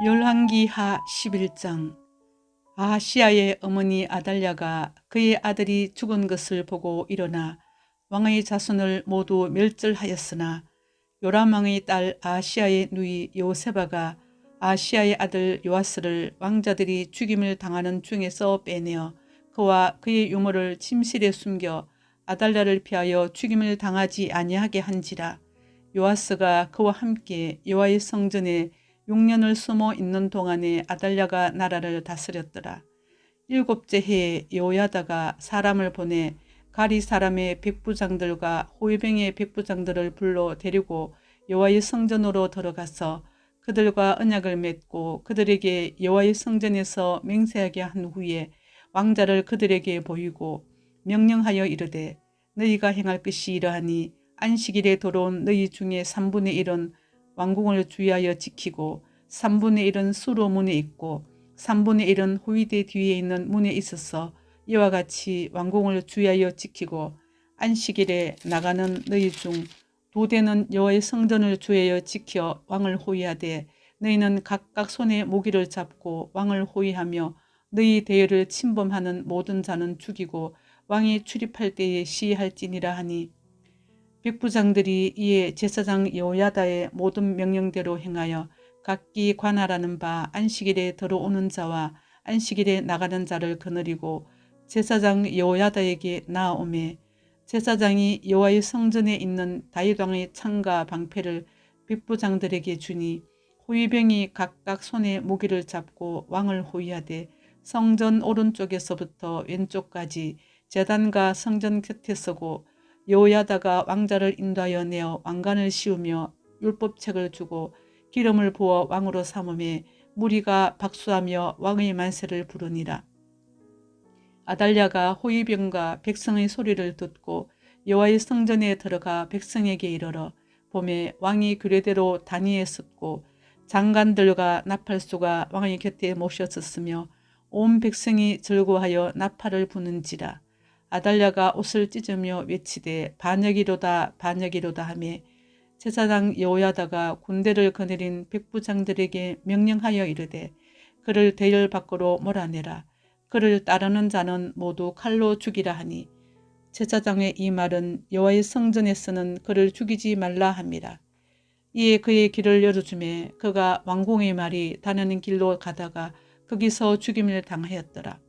열왕기하 11장. 아하시야의 어머니 아달랴가 그의 아들이 죽은 것을 보고 일어나 왕의 자손을 모두 멸절하였으나 요람 왕의 딸 아하시야의 누이 요세바가 아하시야의 아들 요아스를 왕자들이 죽임을 당하는 중에서 빼내어 그와 그의 유모를 침실에 숨겨 아달랴를 피하여 죽임을 당하지 아니하게 한지라. 요아스가 그와 함께 여호와의 성전에 6년을 숨어 있는 동안에 아달랴가 나라를 다스렸더라. 7째 해에 여호야다가 사람을 보내 가리 사람의 백부장들과 호위병의 백부장들을 불러 데리고 여호와의 성전으로 들어가서 그들과 언약을 맺고 그들에게 여호와의 성전에서 맹세하게 한 후에 왕자를 그들에게 보이고 명령하여 이르되, 너희가 행할 것이 이러하니 안식일에 들어온 너희 중에 3분의 1은 왕궁을 주의하여 지키고 3분의 1은 수로 문에 있고 3분의 1은 호위대 뒤에 있는 문에 있어서 이와 같이 왕궁을 주의하여 지키고 안식일에 나가는 너희 중 2대는 여호와의 성전을 주의하여 지켜 왕을 호위하되, 너희는 각각 손에 모기를 잡고 왕을 호위하며 너희 대열을 침범하는 모든 자는 죽이고 왕이 출입할 때에 시할지니라 하니, 백부장들이 이에 제사장 여호야다의 모든 명령대로 행하여 각기 관할하는 바 안식일에 들어오는 자와 안식일에 나가는 자를 거느리고 제사장 여호야다에게 나아오매, 제사장이 여호와의 성전에 있는 다윗 왕의 창과 방패를 백부장들에게 주니, 호위병이 각각 손에 무기를 잡고 왕을 호위하되 성전 오른쪽에서부터 왼쪽까지 제단과 성전 곁에 서고, 여호야다가 왕자를 인도하여 내어 왕관을 씌우며 율법책을 주고 기름을 부어 왕으로 삼음에 무리가 박수하며 왕의 만세를 부르니라. 아달랴가 호위병과 백성의 소리를 듣고 여호와의 성전에 들어가 백성에게 이르러 보매 왕이 규례대로 단위에 섰고 장관들과 나팔수가 왕의 곁에 모셨었으며 온 백성이 즐거워하여 나팔을 부는지라. 아달랴가 옷을 찢으며 외치되 반역이로다 반역이로다 하며 제사장 여호야다가 군대를 거느린 백부장들에게 명령하여 이르되, 그를 대열 밖으로 몰아내라. 그를 따르는 자는 모두 칼로 죽이라 하니, 제사장의 이 말은 여호와의 성전에서는 그를 죽이지 말라 함이라. 이에 그의 길을 열어주매 그가 왕궁의 말이 다니는 길로 가다가 거기서 죽임을 당하였더라.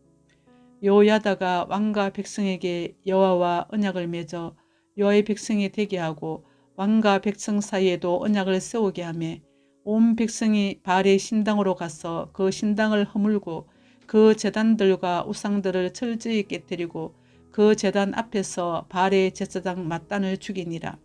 여호야다가 왕과 백성에게 여호와와 언약을 맺어 여호와의 백성이 되게 하고 왕과 백성 사이에도 언약을 세우게 하며, 온 백성이 바알의 신당으로 가서 그 신당을 허물고 그 제단들과 우상들을 철저히 깨뜨리고 그 제단 앞에서 바알의 제사장 mat단을 죽이니라.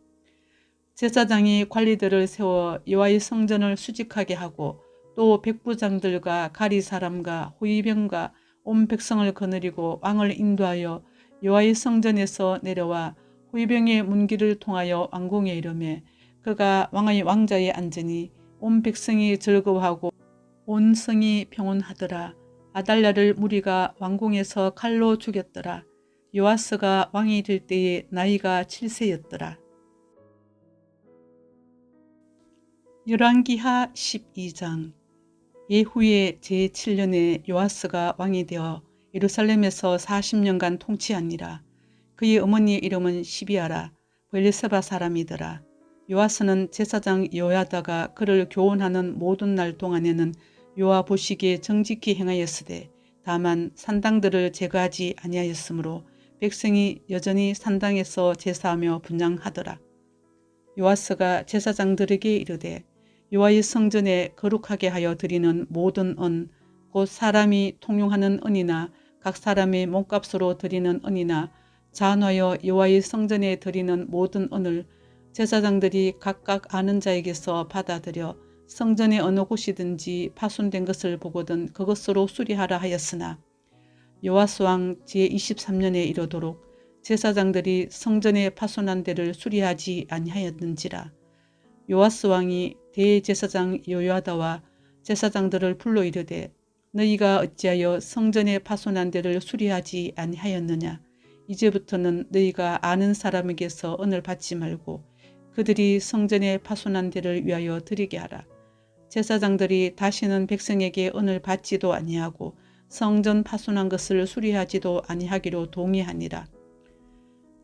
제사장이 관리들을 세워 여호와의 성전을 수직하게 하고 또 백부장들과 가리 사람과 호위병과 온 백성을 거느리고 왕을 인도하여 여호와의 성전에서 내려와 호위병의 문길을 통하여 왕궁에 이르매, 그가 왕의 왕자에 앉으니 온 백성이 즐거워하고 온 성이 평온하더라. 아달랴를 무리가 왕궁에서 칼로 죽였더라. 요아스가 왕이 될 때에 나이가 7세였더라. 열왕기하 12장. 예후의 제7년에 요아스가 왕이 되어 예루살렘에서 40년간 통치하니라. 그의 어머니의 이름은 시비아라 브엘세바 사람이더라. 요아스는 제사장 여호야다가 그를 교훈하는 모든 날 동안에는 요아 보시기에 정직히 행하였으되, 다만 산당들을 제거하지 아니하였으므로 백성이 여전히 산당에서 제사하며 분향하더라. 요아스가 제사장들에게 이르되, 여호와의 성전에 거룩하게 하여 드리는 모든 은, 곧 사람이 통용하는 은이나 각 사람의 몸값으로 드리는 은이나 잔하여 여호와의 성전에 드리는 모든 은을 제사장들이 각각 아는 자에게서 받아들여 성전의 어느 곳이든지 파손된 것을 보거든 그것으로 수리하라 하였으나, 요아스 왕 제23년에 이르도록 제사장들이 성전에 파손한 데를 수리하지 아니하였는지라. 요아스 왕이 대제사장 여호야다와 제사장들을 불러 이르되, 너희가 어찌하여 성전에 파손한 데를 수리하지 아니하였느냐. 이제부터는 너희가 아는 사람에게서 은을 받지 말고 그들이 성전에 파손한 데를 위하여 드리게 하라. 제사장들이 다시는 백성에게 은을 받지도 아니하고 성전 파손한 것을 수리하지도 아니하기로 동의하니라.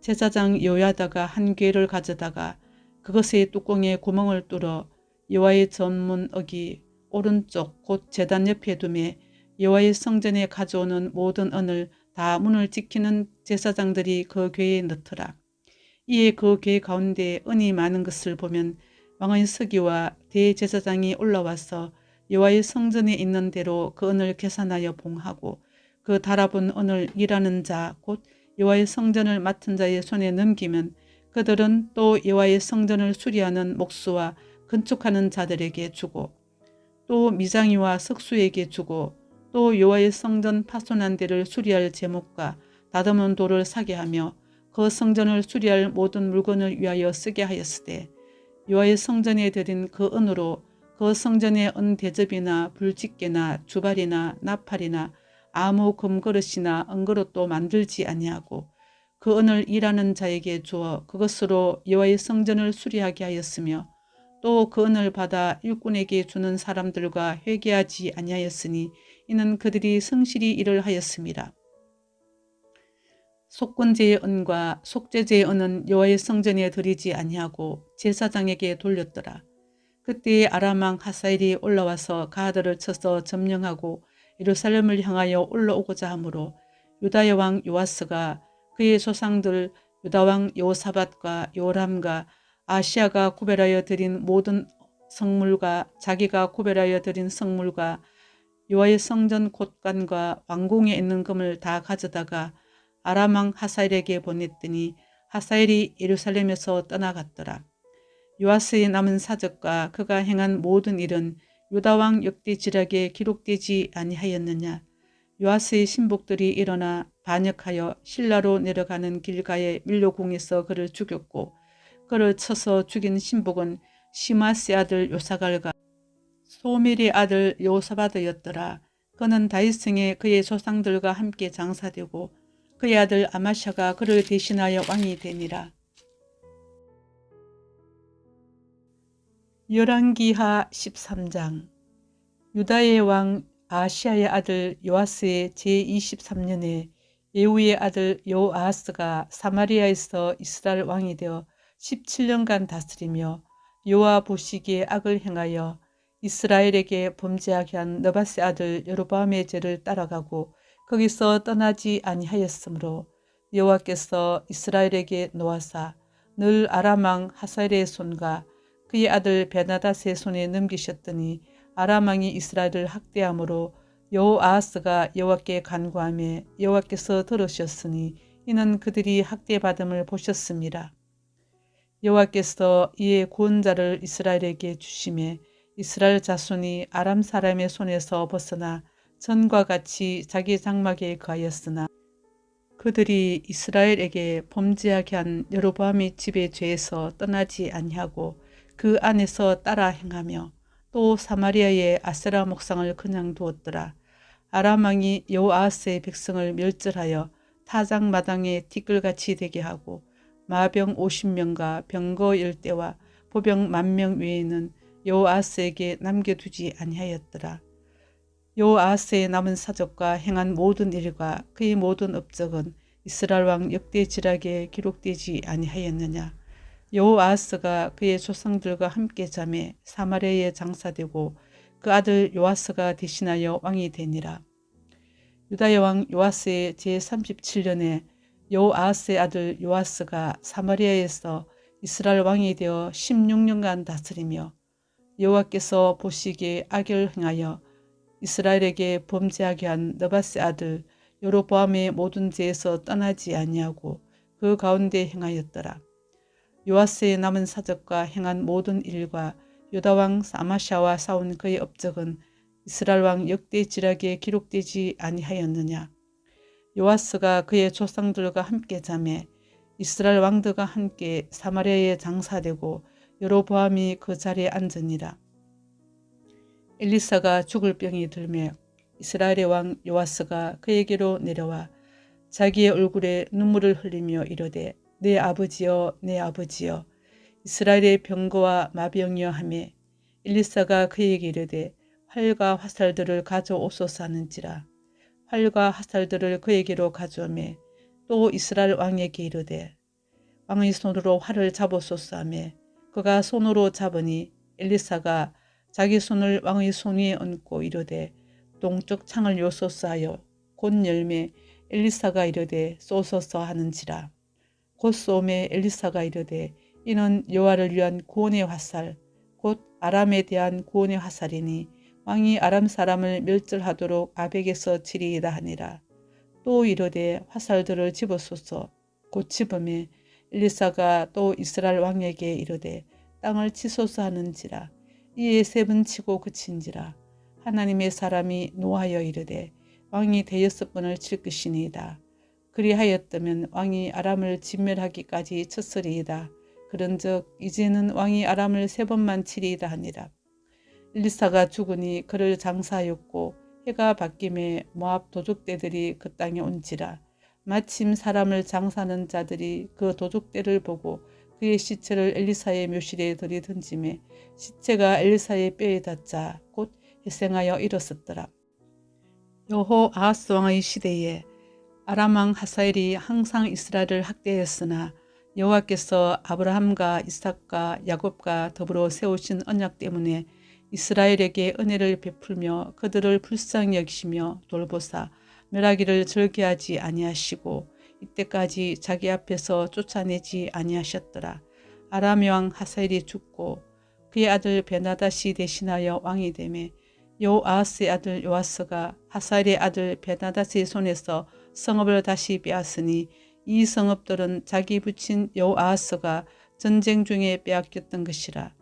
제사장 요야다가 한 궤를 가져다가 그것의 뚜껑에 구멍을 뚫어 여호와의 전문 어기 오른쪽 곧 제단 옆에 두매 여호와의 성전에 가져오는 모든 은을 다 문을 지키는 제사장들이 그 궤에 넣더라. 이에 그 궤 가운데 은이 많은 것을 보면 왕의 서기와 대제사장이 올라와서 여호와의 성전에 있는 대로 그 은을 계산하여 봉하고 그 달아본 은을 일하는 자 곧 여호와의 성전을 맡은 자의 손에 넘기면 그들은 또 여호와의 성전을 수리하는 목수와 건축하는 자들에게 주고 또 미장이와 석수에게 주고 또 여호와의 성전 파손한 데를 수리할 제목과 다듬은 돌을 사게 하며 그 성전을 수리할 모든 물건을 위하여 쓰게 하였으되 여호와의 성전에 드린 그 은으로 그 성전의 은 대접이나 불집게나 주발이나 나팔이나 아무 금그릇이나 은그릇도 만들지 아니하고 그 은을 일하는 자에게 주어 그것으로 여호와의 성전을 수리하게 하였으며 또 그 은을 받아 일꾼에게 주는 사람들과 회개하지 아니하였으니 이는 그들이 성실히 일을 하였음이라. 속건제의 은과 속죄제의 은은 여호와의 성전에 드리지 아니하고 제사장에게 돌렸더라. 그때에 아람 왕 하사엘이 올라와서 가드를 쳐서 점령하고 예루살렘을 향하여 올라오고자 하므로 유다의 왕 요아스가 그의 조상들 유다 왕 여호사밧과 요람과 아시아가 구별하여 드린 모든 성물과 자기가 구별하여 드린 성물과 여호와의 성전 곳간과 왕궁에 있는 금을 다 가져다가 아람 왕 하사엘에게 보냈더니 하사엘이 예루살렘에서 떠나갔더라. 요아스의 남은 사적과 그가 행한 모든 일은 유다 왕 역대 지략에 기록되지 아니하였느냐. 요아스의 신복들이 일어나 반역하여 실라로 내려가는 길가의 밀로궁에서 그를 죽였고 그를 쳐서 죽인 신복은 시마스의 아들 요사갈과 소멜의 아들 요사바드였더라. 그는 다윗성에 그의 조상들과 함께 장사되고 그의 아들 아마샤가 그를 대신하여 왕이 되니라. 열왕기하 13장. 유다의 왕 아시아의 아들 요아스의 제23년에 예후의 아들 요아하스가 사마리아에서 이스라엘 왕이 되어 17년간 다스리며 여호와 보시기에 악을 행하여 이스라엘에게 범죄하게 한 느밧의 아들 여로보암의 죄를 따라가고 거기서 떠나지 아니하였으므로 여호와께서 이스라엘에게 노하사 늘 아람 왕 하사엘의 손과 그의 아들 베나닷의 손에 넘기셨더니 아람 왕이 이스라엘을 학대함으로 여호아하스가 여호와께 간구하며 여호와께서 들으셨으니 이는 그들이 학대받음을 보셨습니다. 여호와께서 이에 구원자를 이스라엘에게 주시매 이스라엘 자손이 아람 사람의 손에서 벗어나 전과 같이 자기 장막에 거하였으나 그들이 이스라엘에게 범죄하게 한 여로보암의 집의 죄에서 떠나지 아니하고 그 안에서 따라 행하며 또 사마리아의 아세라 목상을 그냥 두었더라. 아람 왕이 여호아하스의 백성을 멸절하여 타작마당에 티끌같이 되게 하고 마병 50명과 병거 10대와 보병 10,000명 외에는 여호아하스에게 남겨두지 아니하였더라. 여호아하스의 남은 사적과 행한 모든 일과 그의 모든 업적은 이스라엘 왕 역대 지략에 기록되지 아니하였느냐. 여호아하스가 그의 조상들과 함께 잠에 사마리아에 장사되고 그 아들 요아스가 대신하여 왕이 되니라. 유다의 왕 요아스의 제37년에 여호아하스의 아들 요아스가 사마리아에서 이스라엘 왕이 되어 16년간 다스리며 여호와께서 보시기에 악을 행하여 이스라엘에게 범죄하게 한 느밧의 아들 여로보암의 모든 죄에서 떠나지 아니하고 그 가운데 행하였더라. 요아스의 남은 사적과 행한 모든 일과 유다 왕 아마샤와 싸운 그의 업적은 이스라엘 왕 역대 지략에 기록되지 아니하였느냐. 요아스가 그의 조상들과 함께 잠에 이스라엘 왕들과 함께 사마리아에 장사되고 여로보암이 그 자리에 앉으니라. 엘리사가 죽을 병이 들며 이스라엘의 왕 요아스가 그에게로 내려와 자기의 얼굴에 눈물을 흘리며 이르되 내 아버지여 내 아버지여 이스라엘의 병거와 마병이여 하매 엘리사가 그에게 이르되 활과 화살들을 가져오소서 하는지라. 활과 화살들을 그에게로 가져오매 또 이스라엘 왕에게 이르되 왕의 손으로 활을 잡으소서 하매 그가 손으로 잡으니 엘리사가 자기 손을 왕의 손 위에 얹고 이르되 동쪽 창을 요소서 하여 곧 열매 엘리사가 이르되 쏘소서 하는지라. 곧 쏘매 엘리사가 이르되 이는 여호와를 위한 구원의 화살 곧 아람에 대한 구원의 화살이니 왕이 아람 사람을 멸절하도록 아벡에서 치리이다 하니라. 또 이르되 화살들을 집어소서. 곧 집음에 엘리사가 또 이스라엘 왕에게 이르되 땅을 치소서 하는지라. 이에 세 번 치고 그친지라. 하나님의 사람이 노하여 이르되 왕이 대여섯 번을 칠 것이니이다. 그리하였다면 왕이 아람을 진멸하기까지 쳤으리이다. 그런즉 이제는 왕이 아람을 세 번만 치리이다 하니라. 엘리사가 죽으니 그를 장사하였고 해가 바뀜에 모압 도적대들이 그 땅에 온지라. 마침 사람을 장사하는 자들이 그 도적대를 보고 그의 시체를 엘리사의 묘실에 들이던지매 시체가 엘리사의 뼈에 닿자 곧 회생하여 일었었더라. 여호 아하스 왕의 시대에 아람 왕 하사엘이 항상 이스라엘을 학대했으나 여호와께서 아브라함과 이삭과 야곱과 더불어 세우신 언약 때문에 이스라엘에게 은혜를 베풀며 그들을 불쌍히 여기시며 돌보사 멸하기를 절개하지 아니하시고 이때까지 자기 앞에서 쫓아내지 아니하셨더라. 아람 왕 하사엘이 죽고 그의 아들 베나닷이 대신하여 왕이 되매 여호아하스의 아들 요아스가 하사엘의 아들 베나닷의 손에서 성읍을 다시 빼앗으니 이 성읍들은 자기 부친 여호아하스가 전쟁 중에 빼앗겼던 것이라.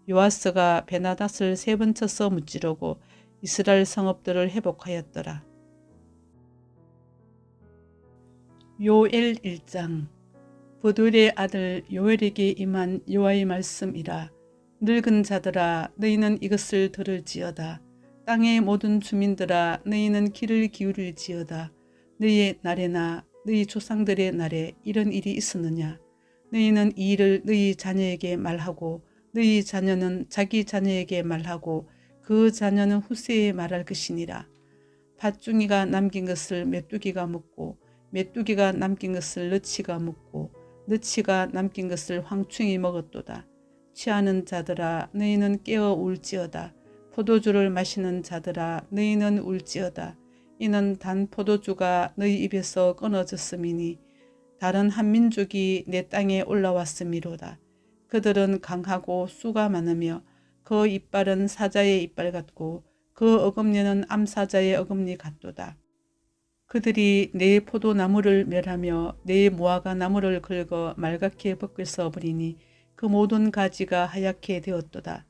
요아스가 베나닷을 세 번 쳐서 무찌르고 이스라엘 성읍들을 회복하였더라. 요엘 1장. 부들의 아들 요엘에게 임한 여호와의 말씀이라. 늙은 자들아 너희는 이것을 들을지어다. 땅의 모든 주민들아 너희는 귀를 기울일지어다. 너희의 날에나 너희 조상들의 날에 이런 일이 있었느냐. 너희는 이 일을 너희 자녀에게 말하고 너희 자녀는 자기 자녀에게 말하고 그 자녀는 후세에 말할 것이니라. 밭중이가 남긴 것을 메뚜기가 먹고 메뚜기가 남긴 것을 너치가 먹고 너치가 남긴 것을 황충이 먹었도다. 취하는 자들아 너희는 깨어 울지어다. 포도주를 마시는 자들아 너희는 울지어다. 이는 단 포도주가 너희 입에서 끊어졌음이니 다른 한 민족이 내 땅에 올라왔음이로다. 그들은 강하고 수가 많으며 그 이빨은 사자의 이빨 같고 그 어금니는 암사자의 어금니 같도다. 그들이 내 포도나무를 멸하며 내 무화과 나무를 긁어 말갛게 벗겨서 버리니 그 모든 가지가 하얗게 되었도다.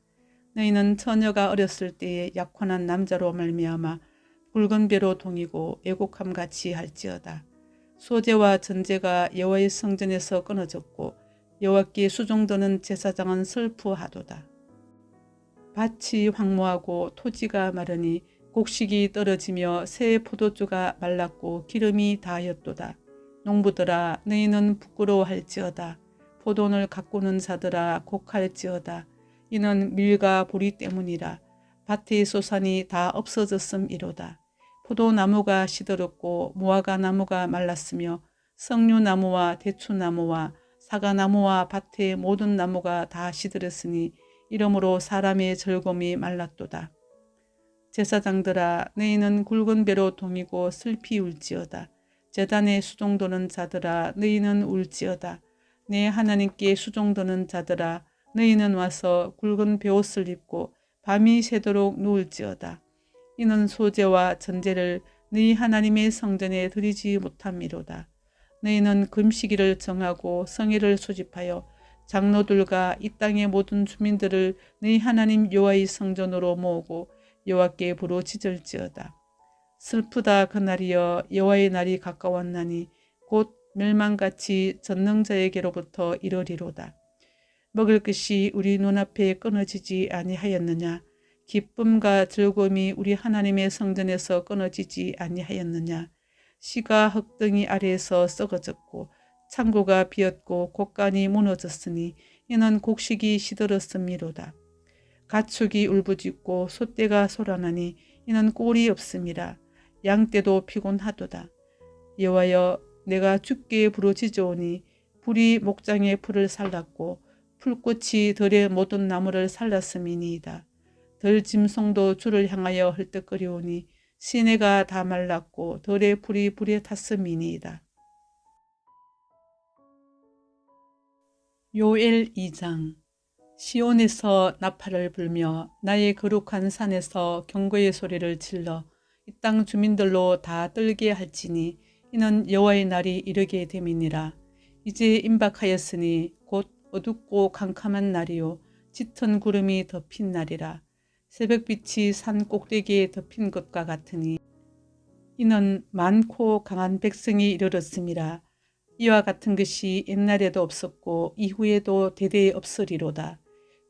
너희는 처녀가 어렸을 때에 약혼한 남자로 말미암아 굵은 배로 동이고 애곡함같이 할지어다. 소제와 전제가 여호와의 성전에서 끊어졌고 여호와께 수종드는 제사장은 슬프하도다. 밭이 황무하고 토지가 마르니 곡식이 떨어지며 새 포도주가 말랐고 기름이 다하였도다. 농부들아 너희는 부끄러워할지어다. 포도원을 가꾸는 자들아 곡할지어다. 이는 밀과 보리 때문이라. 밭의 소산이 다 없어졌음이로다. 포도나무가 시들었고 무화과 나무가 말랐으며 석류나무와 대추나무와 사과나무와 밭의 모든 나무가 다 시들었으니 이러므로 사람의 즐거움이 말랐도다. 제사장들아 너희는 굵은 배로 동이고 슬피 울지어다. 제단에 수종도는 자들아 너희는 울지어다. 내 하나님께 수종도는 자들아 너희는 와서 굵은 베옷을 입고 밤이 새도록 누울지어다. 이는 소제와 전제를 너희 하나님의 성전에 드리지 못함이로다. 너희는 금시기를 정하고 성회를 소집하여 장로들과 이 땅의 모든 주민들을 너희 하나님 여호와의 성전으로 모으고 여호와께 부르짖을지어다. 슬프다 그날이여 여호와의 날이 가까웠나니 곧 멸망같이 전능자에게로부터 이르리로다. 먹을 것이 우리 눈앞에 끊어지지 아니하였느냐. 기쁨과 즐거움이 우리 하나님의 성전에서 끊어지지 아니하였느냐. 씨가 흙덩이 아래에서 썩어졌고 창고가 비었고 곡간이 무너졌으니 이는 곡식이 시들었음이로다. 가축이 울부짖고 소떼가 소란하니 이는 꼴이 없음이라. 양떼도 피곤하도다. 여호와여, 내가 주께 부르짖으오니 불이 목장의 풀을 살랐고 풀꽃이 들의 모든 나무를 살랐음이니이다. 들짐승도 주를 향하여 헐떡거리오니 시내가 다 말랐고 들의 풀이 불에 탔음이니이다. 요엘 2장. 시온에서 나팔을 불며 나의 거룩한 산에서 경고의 소리를 질러 이 땅 주민들로 다 떨게 할지니 이는 여호와의 날이 이르게 됨이니라. 이제 임박하였으니 곧 어둡고 캄캄한 날이요 짙은 구름이 덮인 날이라. 새벽빛이 산 꼭대기에 덮인 것과 같으니 이는 많고 강한 백성이 이르렀음이라. 이와 같은 것이 옛날에도 없었고 이후에도 대대에 없으리로다.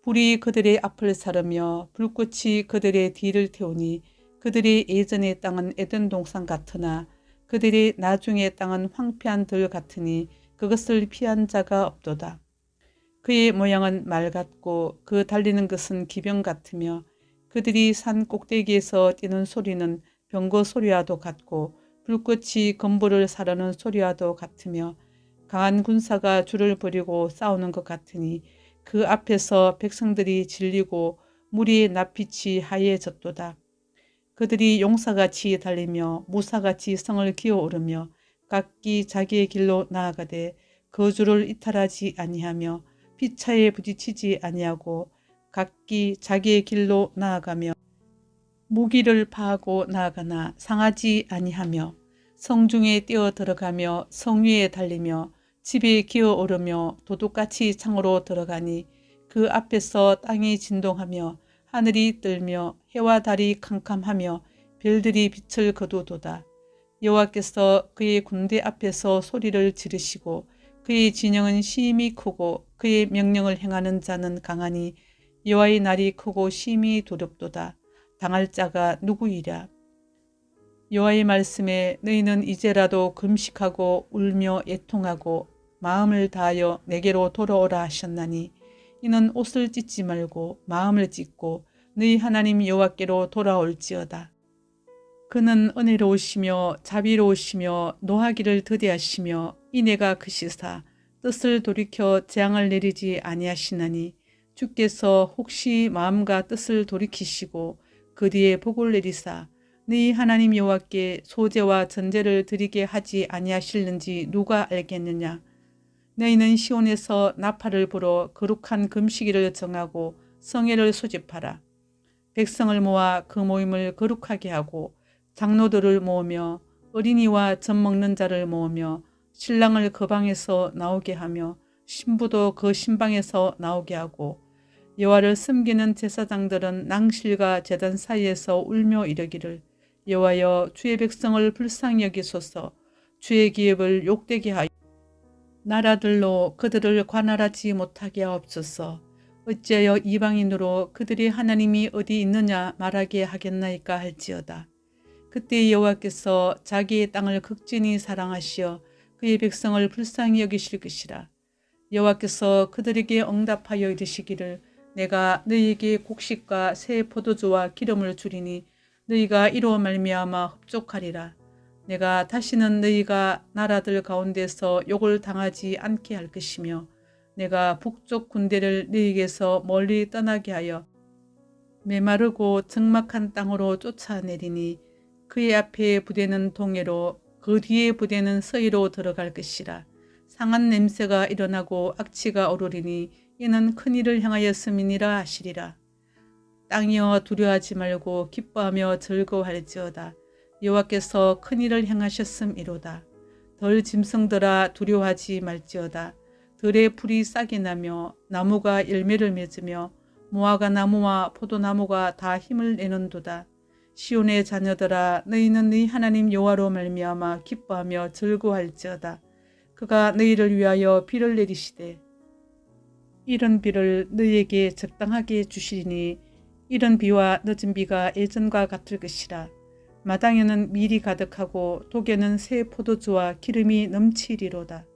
불이 그들의 앞을 사르며 불꽃이 그들의 뒤를 태우니 그들의 예전의 땅은 에덴 동산 같으나 그들의 나중의 땅은 황폐한 들 같으니 그것을 피한 자가 없도다. 그의 모양은 말 같고 그 달리는 것은 기병 같으며 그들이 산 꼭대기에서 뛰는 소리는 병거 소리와도 같고 불꽃이 건물을 사르는 소리와도 같으며 강한 군사가 줄을 버리고 싸우는 것 같으니 그 앞에서 백성들이 질리고 무리의 낯빛이 하얘졌도다. 그들이 용사같이 달리며 무사같이 성을 기어오르며 각기 자기의 길로 나아가되 거주를 이탈하지 아니하며 피차에 부딪히지 아니하고 각기 자기의 길로 나아가며 무기를 파하고 나아가나 상하지 아니하며 성중에 뛰어 들어가며 성 위에 달리며 집에 기어오르며 도둑같이 창으로 들어가니 그 앞에서 땅이 진동하며 하늘이 떨며 해와 달이 캄캄하며 별들이 빛을 거두도다. 여호와께서 그의 군대 앞에서 소리를 지르시고 그의 진영은 심히 크고 그의 명령을 행하는 자는 강하니 여호와의 날이 크고 심히 두렵도다. 당할 자가 누구이랴. 여호와의 말씀에 너희는 이제라도 금식하고 울며 애통하고 마음을 다하여 내게로 돌아오라 하셨나니 이는 옷을 찢지 말고 마음을 찢고 너희 하나님 여호와께로 돌아올지어다. 그는 은혜로우시며 자비로우시며 노하기를 더디하시며 인애가 크시사 뜻을 돌이켜 재앙을 내리지 아니하시나니 주께서 혹시 마음과 뜻을 돌이키시고 그 뒤에 복을 내리사 너희 하나님 여호와께 소제와 전제를 드리게 하지 아니하실는지 누가 알겠느냐. 너희는 시온에서 나팔을 불어 거룩한 금식일을 정하고 성회를 소집하라. 백성을 모아 그 모임을 거룩하게 하고 장로들을 모으며 어린이와 젖 먹는 자를 모으며 신랑을 그 방에서 나오게 하며 신부도 그 신방에서 나오게 하고 여호와를 섬기는 제사장들은 낭실과 제단 사이에서 울며 이르기를 여호와여 주의 백성을 불쌍히 여기소서 주의 기업을 욕되게 하여 나라들로 그들을 관할하지 못하게 하옵소서. 어찌하여 이방인으로 그들의 하나님이 어디 있느냐 말하게 하겠나이까 할지어다. 그때 여호와께서 자기의 땅을 극진히 사랑하시어 그의 백성을 불쌍히 여기실 것이라. 여호와께서 그들에게 응답하여 이르시기를 내가 너희에게 곡식과 새 포도주와 기름을 주리니 너희가 이로 말미암아 흡족하리라. 내가 다시는 너희가 나라들 가운데서 욕을 당하지 않게 할 것이며 내가 북쪽 군대를 너희에게서 멀리 떠나게 하여 메마르고 적막한 땅으로 쫓아내리니 그의 앞에 부대는 동해로 그 뒤에 부대는 서해로 들어갈 것이라. 상한 냄새가 일어나고 악취가 오르리니 이는 큰일을 향하였음이니라 하시리라. 땅이여 두려워하지 말고 기뻐하며 즐거워할지어다. 여호와께서 큰일을 행하셨음이로다. 덜 짐승들아 두려워하지 말지어다. 들의 풀이 싹이 나며 나무가 열매를 맺으며 무화과 나무와 포도나무가 다 힘을 내는도다. 시온의 자녀들아 너희는 너희 하나님 여호와로 말미암아 기뻐하며 즐거워할지어다. 그가 너희를 위하여 비를 내리시되 이런 비를 너희에게 적당하게 주시리니 이런 비와 늦은 비가 예전과 같을 것이라. 마당에는 밀이 가득하고 독에는 새 포도주와 기름이 넘치리로다.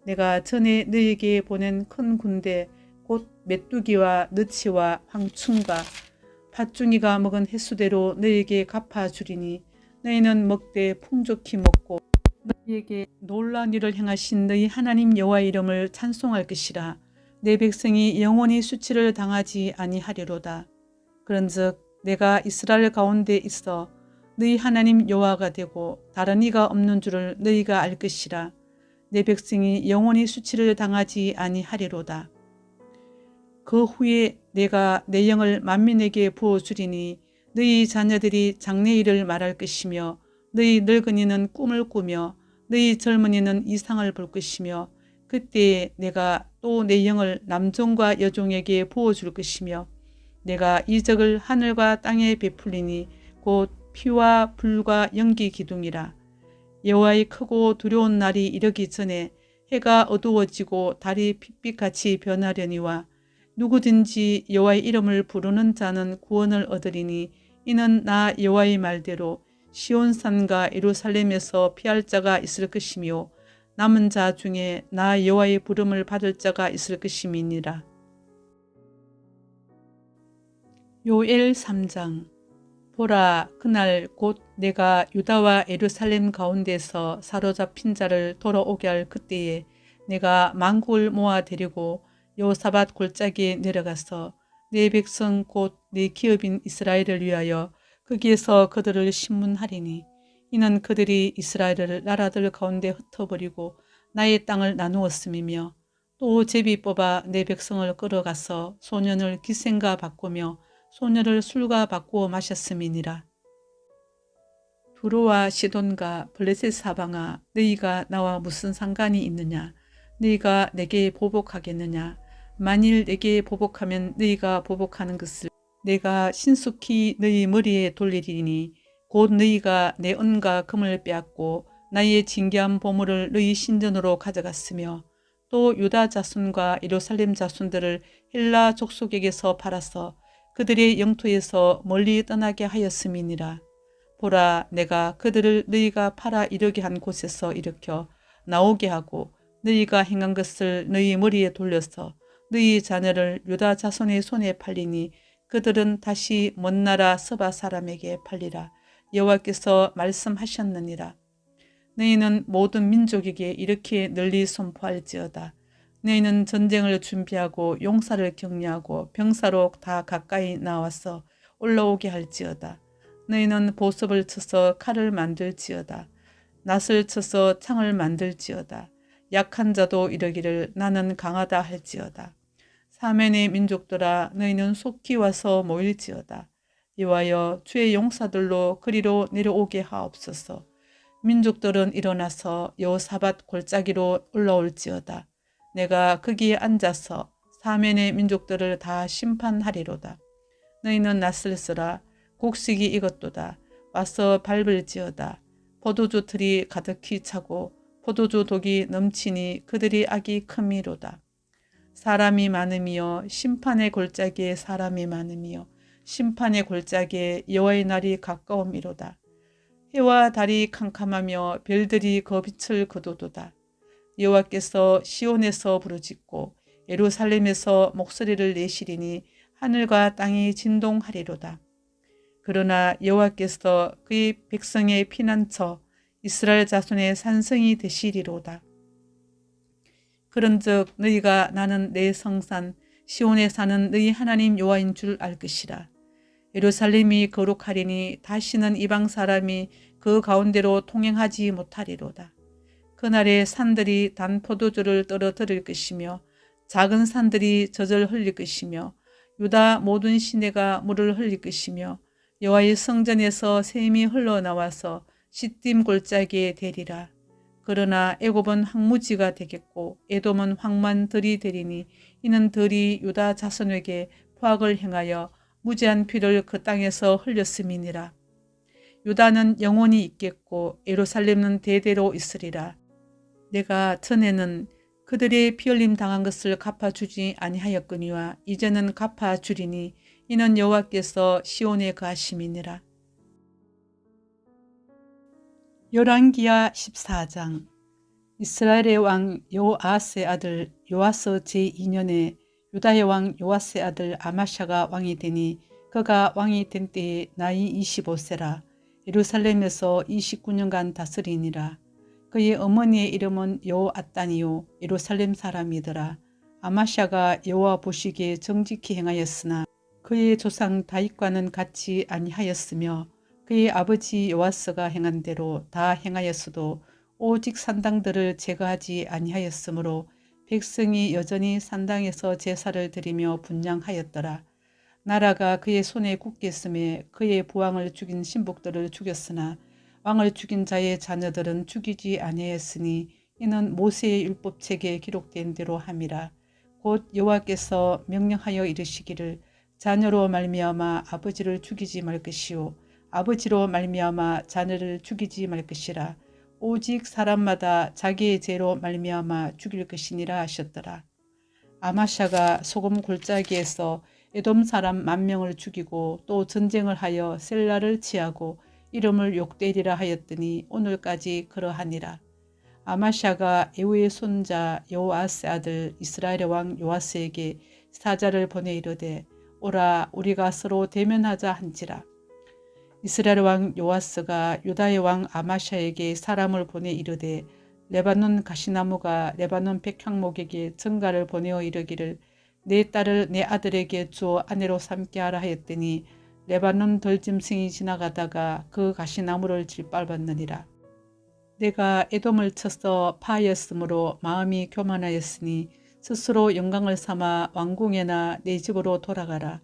내가 전에 너희에게 보낸 큰 군대 곧 메뚜기와 너치와 황충과 팥중이가 먹은 횟수대로 너희에게 갚아주리니 너희는 먹되 풍족히 먹고 너희에게 놀라운 일을 행하신 너희 하나님 여호와의 이름을 찬송할 것이라. 내 백성이 영원히 수치를 당하지 아니하리로다. 그런즉 내가 이스라엘 가운데 있어 너희 하나님 여호와가 되고 다른 이가 없는 줄을 너희가 알 것이라. 내 백성이 영원히 수치를 당하지 아니하리로다. 그 후에 내가 내 영을 만민에게 부어주리니 너희 자녀들이 장래일을 말할 것이며 너희 늙은이는 꿈을 꾸며 너희 젊은이는 이상을 볼 것이며 그때에 내가 또 내 영을 남종과 여종에게 부어줄 것이며 내가 이적을 하늘과 땅에 베풀리니 곧 피와 불과 연기 기둥이라. 여호와의 크고 두려운 날이 이르기 전에 해가 어두워지고 달이 핏빛같이 변하려니와 누구든지 여호와의 이름을 부르는 자는 구원을 얻으리니 이는 나 여호와의 말대로 시온산과 예루살렘에서 피할 자가 있을 것이며 남은 자 중에 나 여호와의 부름을 받을 자가 있을 것임이니라. 요엘 3장. 보라, 그날 곧 내가 유다와 예루살렘 가운데서 사로잡힌 자를 돌아오게 할 그때에 내가 만국을 모아 데리고 여호사밧 골짜기에 내려가서 내 백성 곧 내 기업인 이스라엘을 위하여 거기에서 그들을 심문하리니 이는 그들이 이스라엘을 나라들 가운데 흩어버리고 나의 땅을 나누었음이며 또 제비 뽑아 내 백성을 끌어가서 소년을 기생과 바꾸며 소녀를 술과 바꾸어 마셨음이니라. 두로와 시돈과 블레셋 사방아, 너희가 나와 무슨 상관이 있느냐? 너희가 내게 보복하겠느냐? 만일 내게 보복하면 너희가 보복하는 것을 내가 신속히 너희 머리에 돌리리니 곧 너희가 내 은과 금을 빼앗고 나의 징계한 보물을 너희 신전으로 가져갔으며 또 유다 자손과 예루살렘 자손들을 헬라 족속에게서 팔아서 그들의 영토에서 멀리 떠나게 하였음이니라. 보라, 내가 그들을 너희가 팔아 이르게 한 곳에서 일으켜 나오게 하고 너희가 행한 것을 너희 머리에 돌려서 너희 자녀를 유다 자손의 손에 팔리니 그들은 다시 먼 나라 서바 사람에게 팔리라. 여호와께서 말씀하셨느니라. 너희는 모든 민족에게 이렇게 널리 선포할지어다. 너희는 전쟁을 준비하고 용사를 격려하고 병사로 다 가까이 나와서 올라오게 할지어다. 너희는 보섭을 쳐서 칼을 만들지어다. 낫을 쳐서 창을 만들지어다. 약한 자도 이르기를 나는 강하다 할지어다. 사면의 민족들아, 너희는 속히 와서 모일지어다. 이와여 주의 용사들로 그리로 내려오게 하옵소서. 민족들은 일어나서 여호사밧 골짜기로 올라올지어다. 내가 거기에 앉아서 사면의 민족들을 다 심판하리로다. 너희는 낫을 쓰라. 곡식이 익었도다. 와서 밟을지어다. 포도주 틀이 가득히 차고 포도주 독이 넘치니 그들이 악이 큼이로다. 사람이 많음이여 심판의 골짜기에 사람이 많음이여 심판의 골짜기에 여호와의 날이 가까움이로다. 해와 달이 캄캄하며 별들이 그 빛을 거두도다. 여호와께서 시온에서 부르짖고 예루살렘에서 목소리를 내시리니 하늘과 땅이 진동하리로다. 그러나 여호와께서 그의 백성의 피난처 이스라엘 자손의 산성이 되시리로다. 그런즉 너희가 나는 내 성산 시온에 사는 너희 하나님 여호와인 줄 알 것이라. 예루살렘이 거룩하리니 다시는 이방 사람이 그 가운데로 통행하지 못하리로다. 그날에 산들이 단 포도주를 떨어뜨릴 것이며 작은 산들이 젖을 흘릴 것이며 유다 모든 시내가 물을 흘릴 것이며 여호와의 성전에서 샘이 흘러나와서 시딤 골짜기에 되리라. 그러나 애굽은 황무지가 되겠고 에돔은 황무한 들이 되리니 이는 들이 유다 자손에게 포악을 행하여 무지한 피를 그 땅에서 흘렸음이니라. 유다는 영원히 있겠고 예루살렘은 대대로 있으리라. 내가 전에는 그들의 피 흘림 당한 것을 갚아주지 아니하였거니와 이제는 갚아주리니 이는 여호와께서 시온에 거하심이니라. 열왕기하 14장. 이스라엘의 왕 여호아스의 아들 요아스 제2년에 유다의 왕 요아스의 아들 아마샤가 왕이 되니 그가 왕이 된 때에 나이 25세라. 예루살렘에서 29년간 다스리니라. 그의 어머니의 이름은 여호앗단이요 예루살렘 사람이더라. 아마샤가 여호와 보시기에 정직히 행하였으나 그의 조상 다윗과는 같이 아니하였으며 그의 아버지 요아스가 행한 대로 다 행하였어도 오직 산당들을 제거하지 아니하였으므로 백성이 여전히 산당에서 제사를 드리며 분향하였더라. 나라가 그의 손에 굳게 있음에 그의 부왕을 죽인 신복들을 죽였으나 왕을 죽인 자의 자녀들은 죽이지 아니하였으니 이는 모세의 율법책에 기록된 대로 함이라. 곧 여호와께서 명령하여 이르시기를 자녀로 말미암아 아버지를 죽이지 말 것이요 아버지로 말미암아 자녀를 죽이지 말 것이라. 오직 사람마다 자기의 죄로 말미암아 죽일 것이니라 하셨더라. 아마샤가 소금 골짜기에서 에돔 사람 10,000명을 죽이고 또 전쟁을 하여 셀라를 취하고 이름을 욕되리라 하였더니 오늘까지 그러하니라. 아마샤가 에우의 손자 여호아스의 아들 이스라엘의 왕 요아스에게 사자를 보내 이르되 오라 우리가 서로 대면하자 한지라. 이스라엘 왕 요아스가 유다의 왕 아마샤에게 사람을 보내 이르되 레바논 가시나무가 레바논 백향목에게 전가를 보내어 이르기를 내 딸을 내 아들에게 주어 아내로 삼게 하라 하였더니 레바논 들짐승이 지나가다가 그 가시나무를 짓밟았느니라. 내가 에돔을 쳐서 파하였으므로 마음이 교만하였으니 스스로 영광을 삼아 왕궁에나 내 집으로 돌아가라.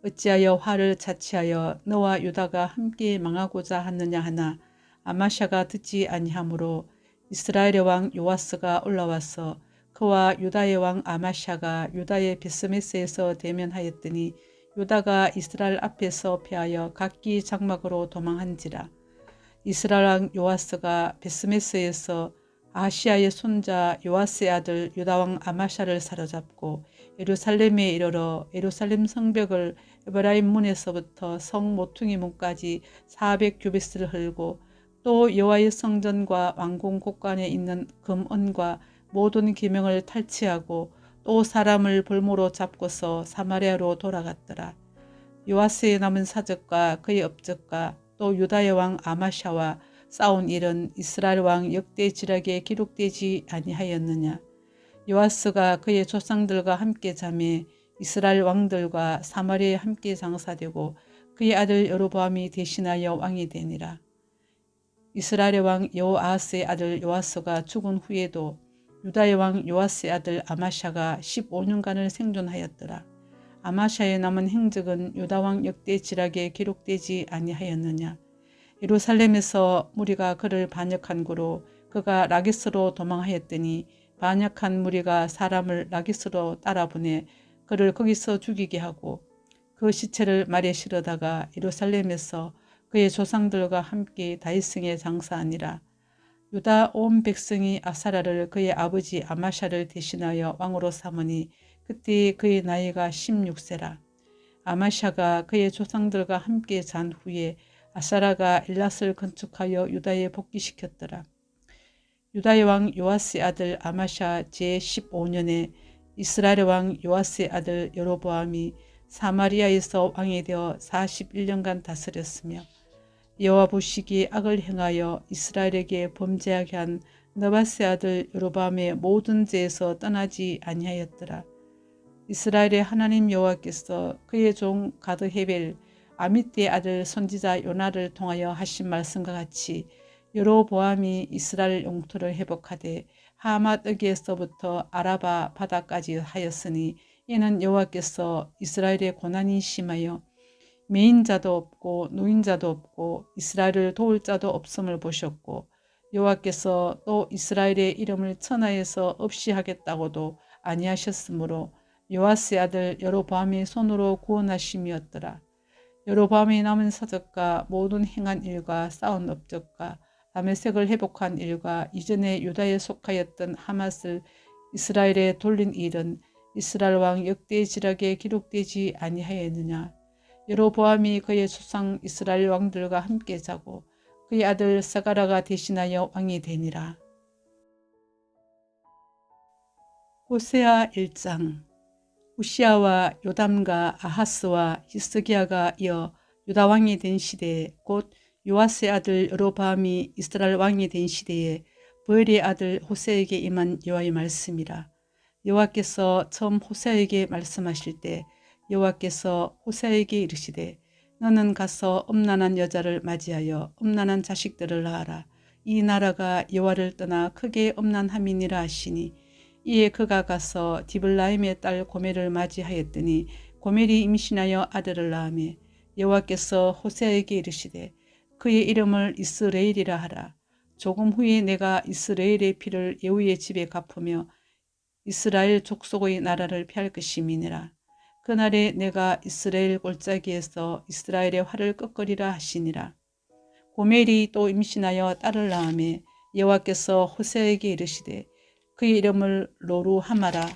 어찌하여 화를 자취하여 너와 유다가 함께 망하고자 하느냐 하나 아마샤가 듣지 아니하므로 이스라엘의 왕 요아스가 올라와서 그와 유다의 왕 아마샤가 유다의 베스메스에서 대면하였더니 유다가 이스라엘 앞에서 패하여 각기 장막으로 도망한지라. 이스라엘 왕 요아스가 베스메스에서 아하시아의 손자 요아스의 아들 유다 왕 아마샤를 사로잡고 예루살렘에 이르러 예루살렘 성벽을 에브라임 문에서부터 성 모퉁이 문까지 400규빗을 헐고 또 여호와의 성전과 왕궁 곳간에 있는 금은과 모든 기명을 탈취하고 또 사람을 볼모로 잡고서 사마리아로 돌아갔더라. 요아스의 남은 사적과 그의 업적과 또 유다의 왕 아마샤와 싸운 일은 이스라엘 왕 역대 지략에 기록되지 아니하였느냐. 요아스가 그의 조상들과 함께 잠에 이스라엘 왕들과 사마리아에 함께 장사되고 그의 아들 여로보암이 대신하여 왕이 되니라. 이스라엘의 왕 여호아스의 아들 요아스가 죽은 후에도 유다의 왕 요아스의 아들 아마샤가 15년간을 생존하였더라. 아마샤의 남은 행적은 유다 왕 역대 지략에 기록되지 아니하였느냐. 예루살렘에서 무리가 그를 반역한 고로 그가 라기스로 도망하였더니 반역한 무리가 사람을 라기스로 따라보내 그를 거기서 죽이게 하고 그 시체를 말에 실어다가 예루살렘에서 그의 조상들과 함께 다윗성에 장사하니라. 유다 온 백성이 아사라를 그의 아버지 아마샤를 대신하여 왕으로 삼으니 그때 그의 나이가 16세라. 아마샤가 그의 조상들과 함께 잔 후에 아사라가 엘랏을 건축하여 유다에 복귀시켰더라. 유다의 왕 요아스의 아들 아마샤 제15년에 이스라엘의 왕 요아스의 아들 여로보암이 사마리아에서 왕이 되어 41년간 다스렸으며 여호와 보시기에 악을 행하여 이스라엘에게 범죄하게 한 느바스의 아들 여로보암의 모든 죄에서 떠나지 아니하였더라. 이스라엘의 하나님 여호와께서 그의 종 가드 헤벨 아미떼의 아들 선지자 요나를 통하여 하신 말씀과 같이 여로보암이 이스라엘 영토를 회복하되 하맛 어기에서부터 아라바 바다까지 하였으니 이는 여호와께서 이스라엘의 고난이 심하여 매인자도 없고 노인자도 없고 이스라엘을 도울 자도 없음을 보셨고 여호와께서 또 이스라엘의 이름을 천하에서 없이 하겠다고도 아니하셨으므로 요아스의 아들 여로보암의 손으로 구원하심이었더라. 여로보암의 남은 사적과 모든 행한 일과 쌓은 업적과 다메섹을 회복한 일과 이전에 유다에 속하였던 하맛을 이스라엘에 돌린 일은 이스라엘 왕 역대 지략에 기록되지 아니하였느냐. 여로보암이 그의 조상 이스라엘 왕들과 함께 자고 그의 아들 사가라가 대신하여 왕이 되니라. 호세아 1장. 우시아와 요담과 아하스와 히스기야가 이어 유다 왕이 된 시대에 곧 요아스의 아들 여로보암이 이스라엘 왕이 된 시대에 부엘의 아들 호세에게 임한 여호와의 말씀이라. 여호와께서 처음 호세에게 말씀하실 때 여호와께서 호세에게 이르시되 너는 가서 음란한 여자를 맞이하여 음란한 자식들을 낳아라. 이 나라가 여호와를 떠나 크게 음란함이니라 하시니 이에 그가 가서 디블라임의 딸 고멜을 맞이하였더니 고멜이 임신하여 아들을 낳으며 여호와께서 호세아에게 이르시되 그의 이름을 이스라엘이라 하라. 조금 후에 내가 이스라엘의 피를 예후의 집에 갚으며 이스라엘 족속의 나라를 펴할 것임이니라. 그날에 내가 이스라엘 골짜기에서 이스라엘의 활을 꺾으리라 하시니라. 고멜이 또 임신하여 딸을 낳으며 여호와께서 호세아에게 이르시되 그의 이름을 로루하마라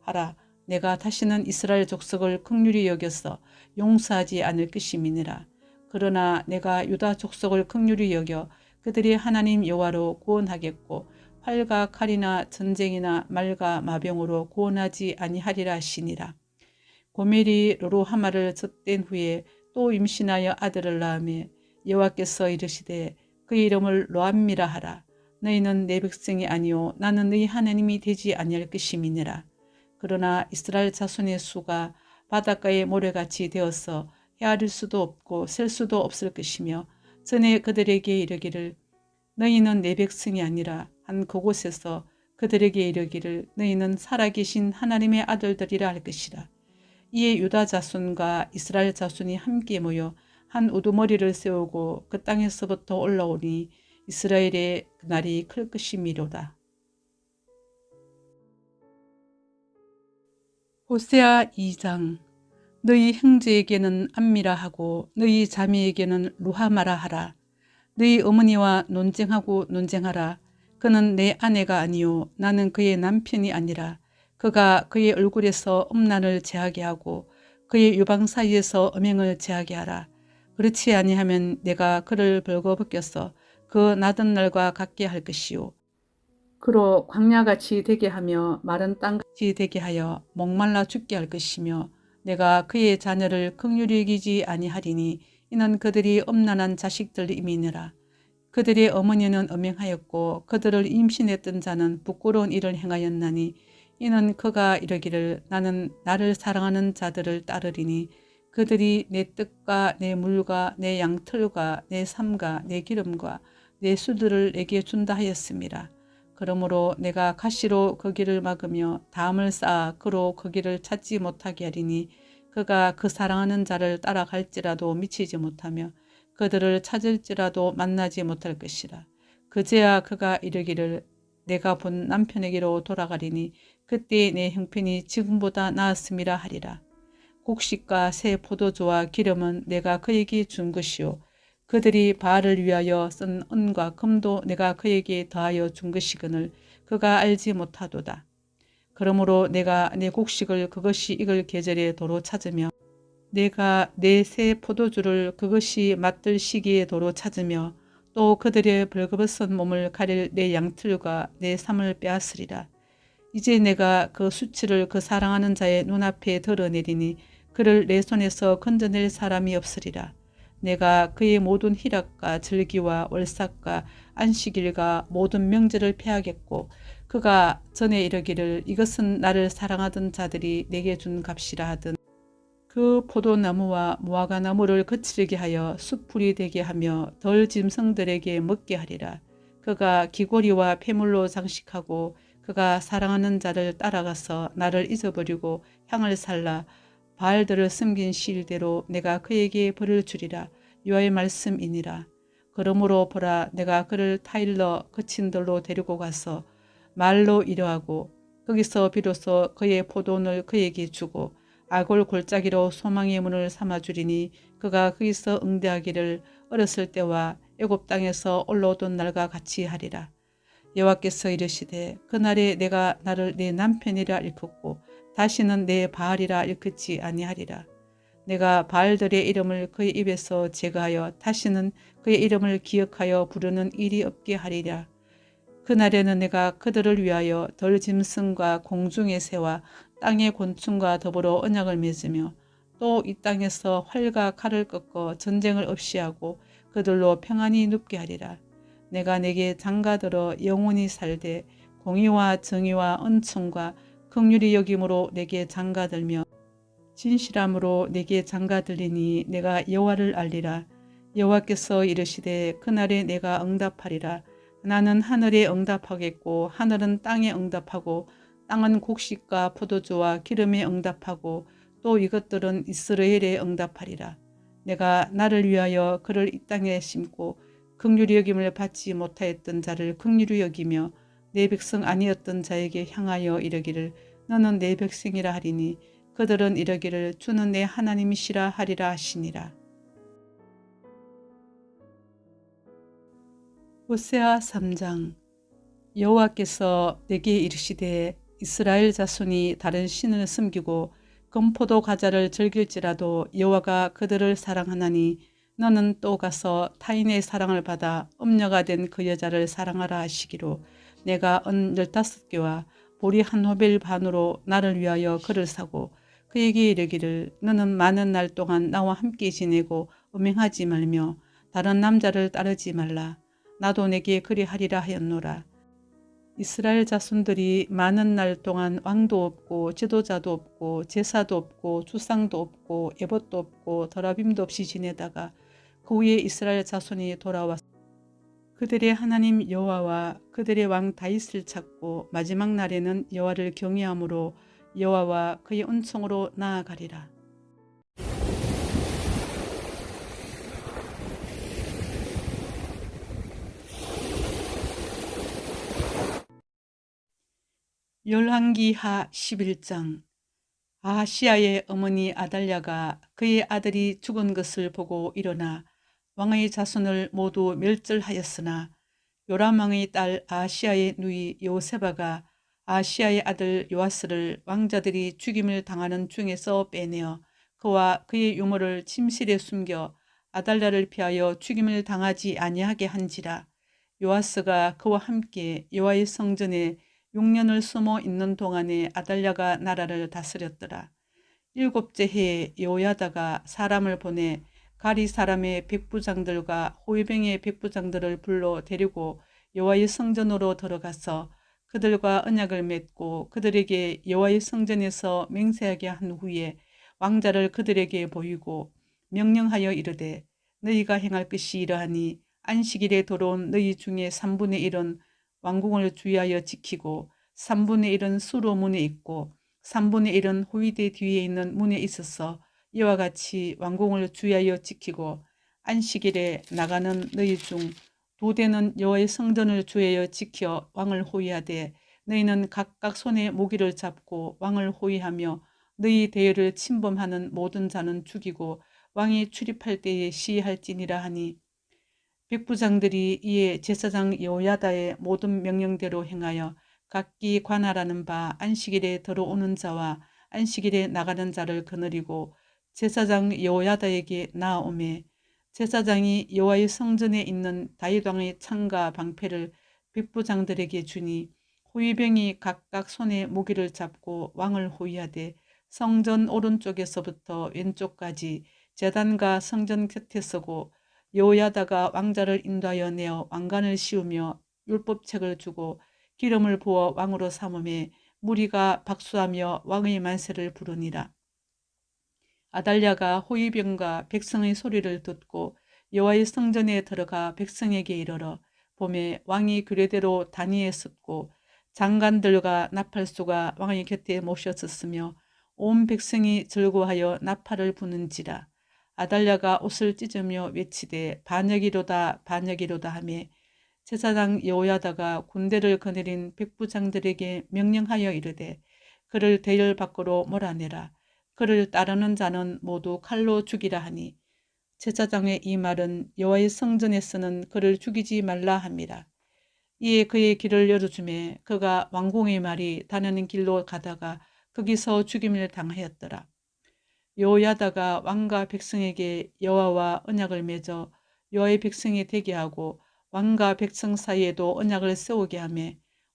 하라. 내가 다시는 이스라엘 족속을 긍휼히 여겨서 용서하지 않을 것임이니라. 그러나 내가 유다 족속을 긍휼히 여겨 그들이 하나님 여호와로 구원하겠고 활과 칼이나 전쟁이나 말과 마병으로 구원하지 아니하리라 하시니라. 고멜이 로루하마를 젖댄 후에 또 임신하여 아들을 낳으며 여호와께서 이르시되 그의 이름을 로암미라 하라. 너희는 내 백성이 아니요 나는 너희 하나님이 되지 아니할 것임이니라. 그러나 이스라엘 자손의 수가 바닷가의 모래같이 되어서 헤아릴 수도 없고 셀 수도 없을 것이며 전에 그들에게 이르기를 너희는 내 백성이 아니라 한 그곳에서 그들에게 이르기를 너희는 살아계신 하나님의 아들들이라 할 것이라. 이에 유다 자손과 이스라엘 자손이 함께 모여 한 우두머리를 세우고 그 땅에서부터 올라오니 이스라엘의 그날이 클 것이미로다. 호세아 2장. 너희 형제에게는 암미라 하고 너희 자매에게는 루하마라 하라. 너희 어머니와 논쟁하고 논쟁하라. 그는 내 아내가 아니요 나는 그의 남편이 아니라. 그가 그의 얼굴에서 음란을 제하게 하고 그의 유방 사이에서 음행을 제하게 하라. 그렇지 아니하면 내가 그를 벌거벗겨서 그 나던 날과 같게 할 것이요. 그로 광야같이 되게 하며 마른 땅같이 되게 하여 목말라 죽게 할 것이며 내가 그의 자녀를 긍휼히 여기지 아니하리니 이는 그들이 음란한 자식들임이니라. 그들의 어머니는 음행하였고 그들을 임신했던 자는 부끄러운 일을 행하였나니 이는 그가 이르기를 나는 나를 사랑하는 자들을 따르리니 그들이 내 뜻과 내 물과 내 양털과 내 삶과 내 기름과 내 수들을 내게 준다 하였습니다. 그러므로 내가 가시로 그 길을 막으며 담을 쌓아 그로 그 길을 찾지 못하게 하리니 그가 그 사랑하는 자를 따라갈지라도 미치지 못하며 그들을 찾을지라도 만나지 못할 것이라. 그제야 그가 이르기를 내가 본 남편에게로 돌아가리니 그때 내 형편이 지금보다 나았음이라 하리라. 곡식과 새 포도주와 기름은 내가 그에게 준 것이요 그들이 바알을 위하여 쓴 은과 금도 내가 그에게 더하여 준 것이거늘 그가 알지 못하도다. 그러므로 내가 내 곡식을 그것이 익을 계절에 도로 찾으며 내가 내 새 포도주를 그것이 맛들 시기에 도로 찾으며 또 그들의 벌거벗은 몸을 가릴 내 양틀과 내 삶을 빼앗으리라. 이제 내가 그 수치를 그 사랑하는 자의 눈앞에 드러내리니 그를 내 손에서 건져낼 사람이 없으리라. 내가 그의 모든 희락과 절기와 월삭과 안식일과 모든 명절을 폐하겠고 그가 전에 이르기를 이것은 나를 사랑하던 자들이 내게 준 값이라 하던 그 포도나무와 무화과나무를 거칠게 하여 숯불이 되게 하며 덜 짐승들에게 먹게 하리라. 그가 귀고리와 폐물로 장식하고 그가 사랑하는 자를 따라가서 나를 잊어버리고 향을 살라 바알들을 숨긴 시일대로 내가 그에게 벌을 주리라. 여호와의 말씀이니라. 그러므로 보라 내가 그를 타일러 거친 들로 데리고 가서 말로 이러하고 거기서 비로소 그의 포도원을 그에게 주고 아골 골짜기로 소망의 문을 삼아주리니 그가 거기서 응대하기를 어렸을 때와 애굽 땅에서 올라오던 날과 같이 하리라. 여호와께서 이르시되 그날에 내가 나를 내 남편이라 일컫고 다시는 내 바알이라 일컫지 아니하리라. 내가 바알들의 이름을 그의 입에서 제거하여 다시는 그의 이름을 기억하여 부르는 일이 없게 하리라. 그날에는 내가 그들을 위하여 덜짐승과 공중의 새와 땅의 곤충과 더불어 언약을 맺으며 또 이 땅에서 활과 칼을 꺾어 전쟁을 없이 하고 그들로 평안히 눕게 하리라. 내가 내게 장가들어 영원히 살되 공의와 정의와 은총과 긍휼히 여김으로 내게 장가들며 진실함으로 내게 장가들리니 내가 여호와를 알리라. 여호와께서 이르시되 그날에 내가 응답하리라. 나는 하늘에 응답하겠고 하늘은 땅에 응답하고 땅은 곡식과 포도주와 기름에 응답하고 또 이것들은 이스라엘에 응답하리라. 내가 나를 위하여 그를 이 땅에 심고 긍휼히 여김을 받지 못하였던 자를 긍휼히 여기며 내 백성 아니었던 자에게 향하여 이르기를 너는 내 백성이라 하리니 그들은 이르기를 주는 내 하나님이시라 하리라 하시니라. 호세아 3장. 여호와께서 내게 이르시되 이스라엘 자손이 다른 신을 섬기고 금포도 과자를 즐길지라도 여호와가 그들을 사랑하나니 너는 또 가서 타인의 사랑을 받아 음녀가 된 그 여자를 사랑하라 하시기로 내가 은 15개와 보리 한 호벨 반으로 나를 위하여 그를 사고 그에게 이르기를 너는 많은 날 동안 나와 함께 지내고 음행하지 말며 다른 남자를 따르지 말라. 나도 내게 그리하리라 하였노라. 이스라엘 자손들이 많은 날 동안 왕도 없고 지도자도 없고 제사도 없고 주상도 없고 에봇도 없고 더라빔도 없이 지내다가 그 후에 이스라엘 자손이 돌아와 그들의 하나님 여호와와 그들의 왕 다윗을 찾고 마지막 날에는 여호와를 경외함으로 여호와와 그의 은총으로 나아가리라. 열왕기하 11장. 아하시아의 어머니 아달랴가 그의 아들이 죽은 것을 보고 일어나 왕의 자손을 모두 멸절하였으나 요람 왕의 딸 아하시아의 누이 요세바가 아하시아의 아들 요아스를 왕자들이 죽임을 당하는 중에서 빼내어 그와 그의 유모를 침실에 숨겨 아달랴를 피하여 죽임을 당하지 아니하게 한지라. 요아스가 그와 함께 여호와의 성전에 6년을 숨어 있는 동안에 아달랴가 나라를 다스렸더라. 7째 해에 여호야다가 사람을 보내 가리 사람의 백부장들과 호위병의 백부장들을 불러 데리고 여호와의 성전으로 들어가서 그들과 언약을 맺고 그들에게 여호와의 성전에서 맹세하게 한 후에 왕자를 그들에게 보이고 명령하여 이르되 너희가 행할 것이 이러하니 안식일에 들어온 너희 중에 3분의 1은 왕궁을 주의하여 지키고 3분의 1은 수로 문에 있고 3분의 1은 호위대 뒤에 있는 문에 있어서 이와 같이 왕궁을 주의하여 지키고 안식일에 나가는 너희 중 2대는 여호와의 성전을 주의하여 지켜 왕을 호위하되 너희는 각각 손에 모기를 잡고 왕을 호위하며 너희 대열을 침범하는 모든 자는 죽이고 왕이 출입할 때에 시할지니라 하니 백부장들이 이에 제사장 여호야다의 모든 명령대로 행하여 각기 관할하는 바 안식일에 들어오는 자와 안식일에 나가는 자를 거느리고 제사장 여호야다에게 나아오매 제사장이 여호와의 성전에 있는 다윗 왕의 창과 방패를 백부장들에게 주니 호위병이 각각 손에 무기를 잡고 왕을 호위하되 성전 오른쪽에서부터 왼쪽까지 제단과 성전 곁에 서고 여호야다가 왕자를 인도하여 내어 왕관을 씌우며 율법책을 주고 기름을 부어 왕으로 삼음에 무리가 박수하며 왕의 만세를 부르니라. 아달랴가 호위병과 백성의 소리를 듣고 여호와의 성전에 들어가 백성에게 이르러 봄에 왕이 규례대로 단위에 섰고 장관들과 나팔수가 왕의 곁에 모셨었으며 온 백성이 즐거워하여 나팔을 부는지라. 아달랴가 옷을 찢으며 외치되 반역이로다 반역이로다 하며 제사장 여호야다가 군대를 거느린 백부장들에게 명령하여 이르되 그를 대열 밖으로 몰아내라. 그를 따르는 자는 모두 칼로 죽이라 하니 제사장의 이 말은 여호와의 성전에서는 그를 죽이지 말라 함이라. 이에 그의 길을 열어주매 그가 왕궁의 말이 다니는 길로 가다가 거기서 죽임을 당하였더라. 여호야다가 왕과 백성에게 여호와와 언약을 맺어 여호와의 백성이 되게 하고 왕과 백성 사이에도 언약을 세우게 하며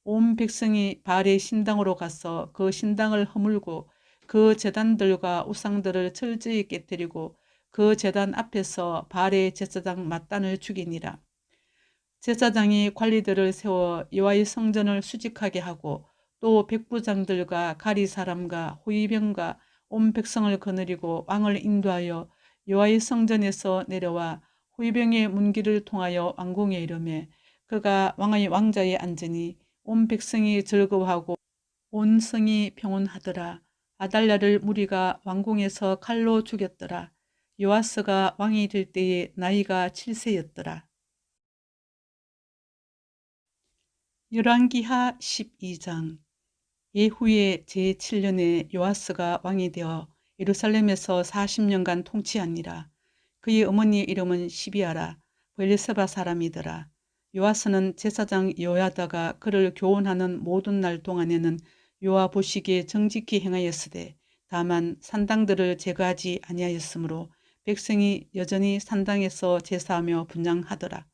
온 백성이 바알의 신당으로 가서 그 신당을 허물고 그 제단들과 우상들을 철저히 깨뜨리고 그 제단 앞에서 바알의 제사장 mat단을 죽이니라. 제사장이 관리들을 세워 여호와의 성전을 수직하게 하고 또 백부장들과 가리 사람과 호위병과 온 백성을 거느리고 왕을 인도하여 여호와의 성전에서 내려와 호위병의 문길을 통하여 왕궁에 이르매 그가 왕의 왕자에 앉으니 온 백성이 즐거워하고 온 성이 평온하더라. 아달랴를 무리가 왕궁에서 칼로 죽였더라. 요아스가 왕이 될 때에 나이가 7세였더라. 열왕기하 12장. 예후의 제7년에 요아스가 왕이 되어 예루살렘에서 40년간 통치하니라. 그의 어머니의 이름은 시비아라 브엘세바 사람이더라. 요아스는 제사장 요야다가 그를 교훈하는 모든 날 동안에는 요아 보시기에 정직히 행하였으되 다만 산당들을 제거하지 아니하였으므로 백성이 여전히 산당에서 제사하며 분향하더라.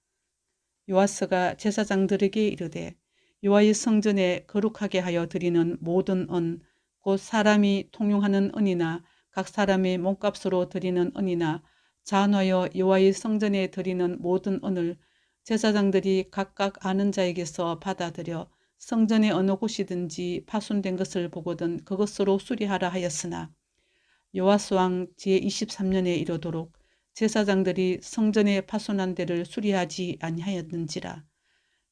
요아스가 제사장들에게 이르되 여호와의 성전에 거룩하게 하여 드리는 모든 은 곧 사람이 통용하는 은이나 각 사람의 몸값으로 드리는 은이나 잔하여 여호와의 성전에 드리는 모든 은을 제사장들이 각각 아는 자에게서 받아들여 성전의 어느 곳이든지 파손된 것을 보거든 그것으로 수리하라 하였으나 요아스 왕 제23년에 이르도록 제사장들이 성전의 파손한 데를 수리하지 아니하였는지라.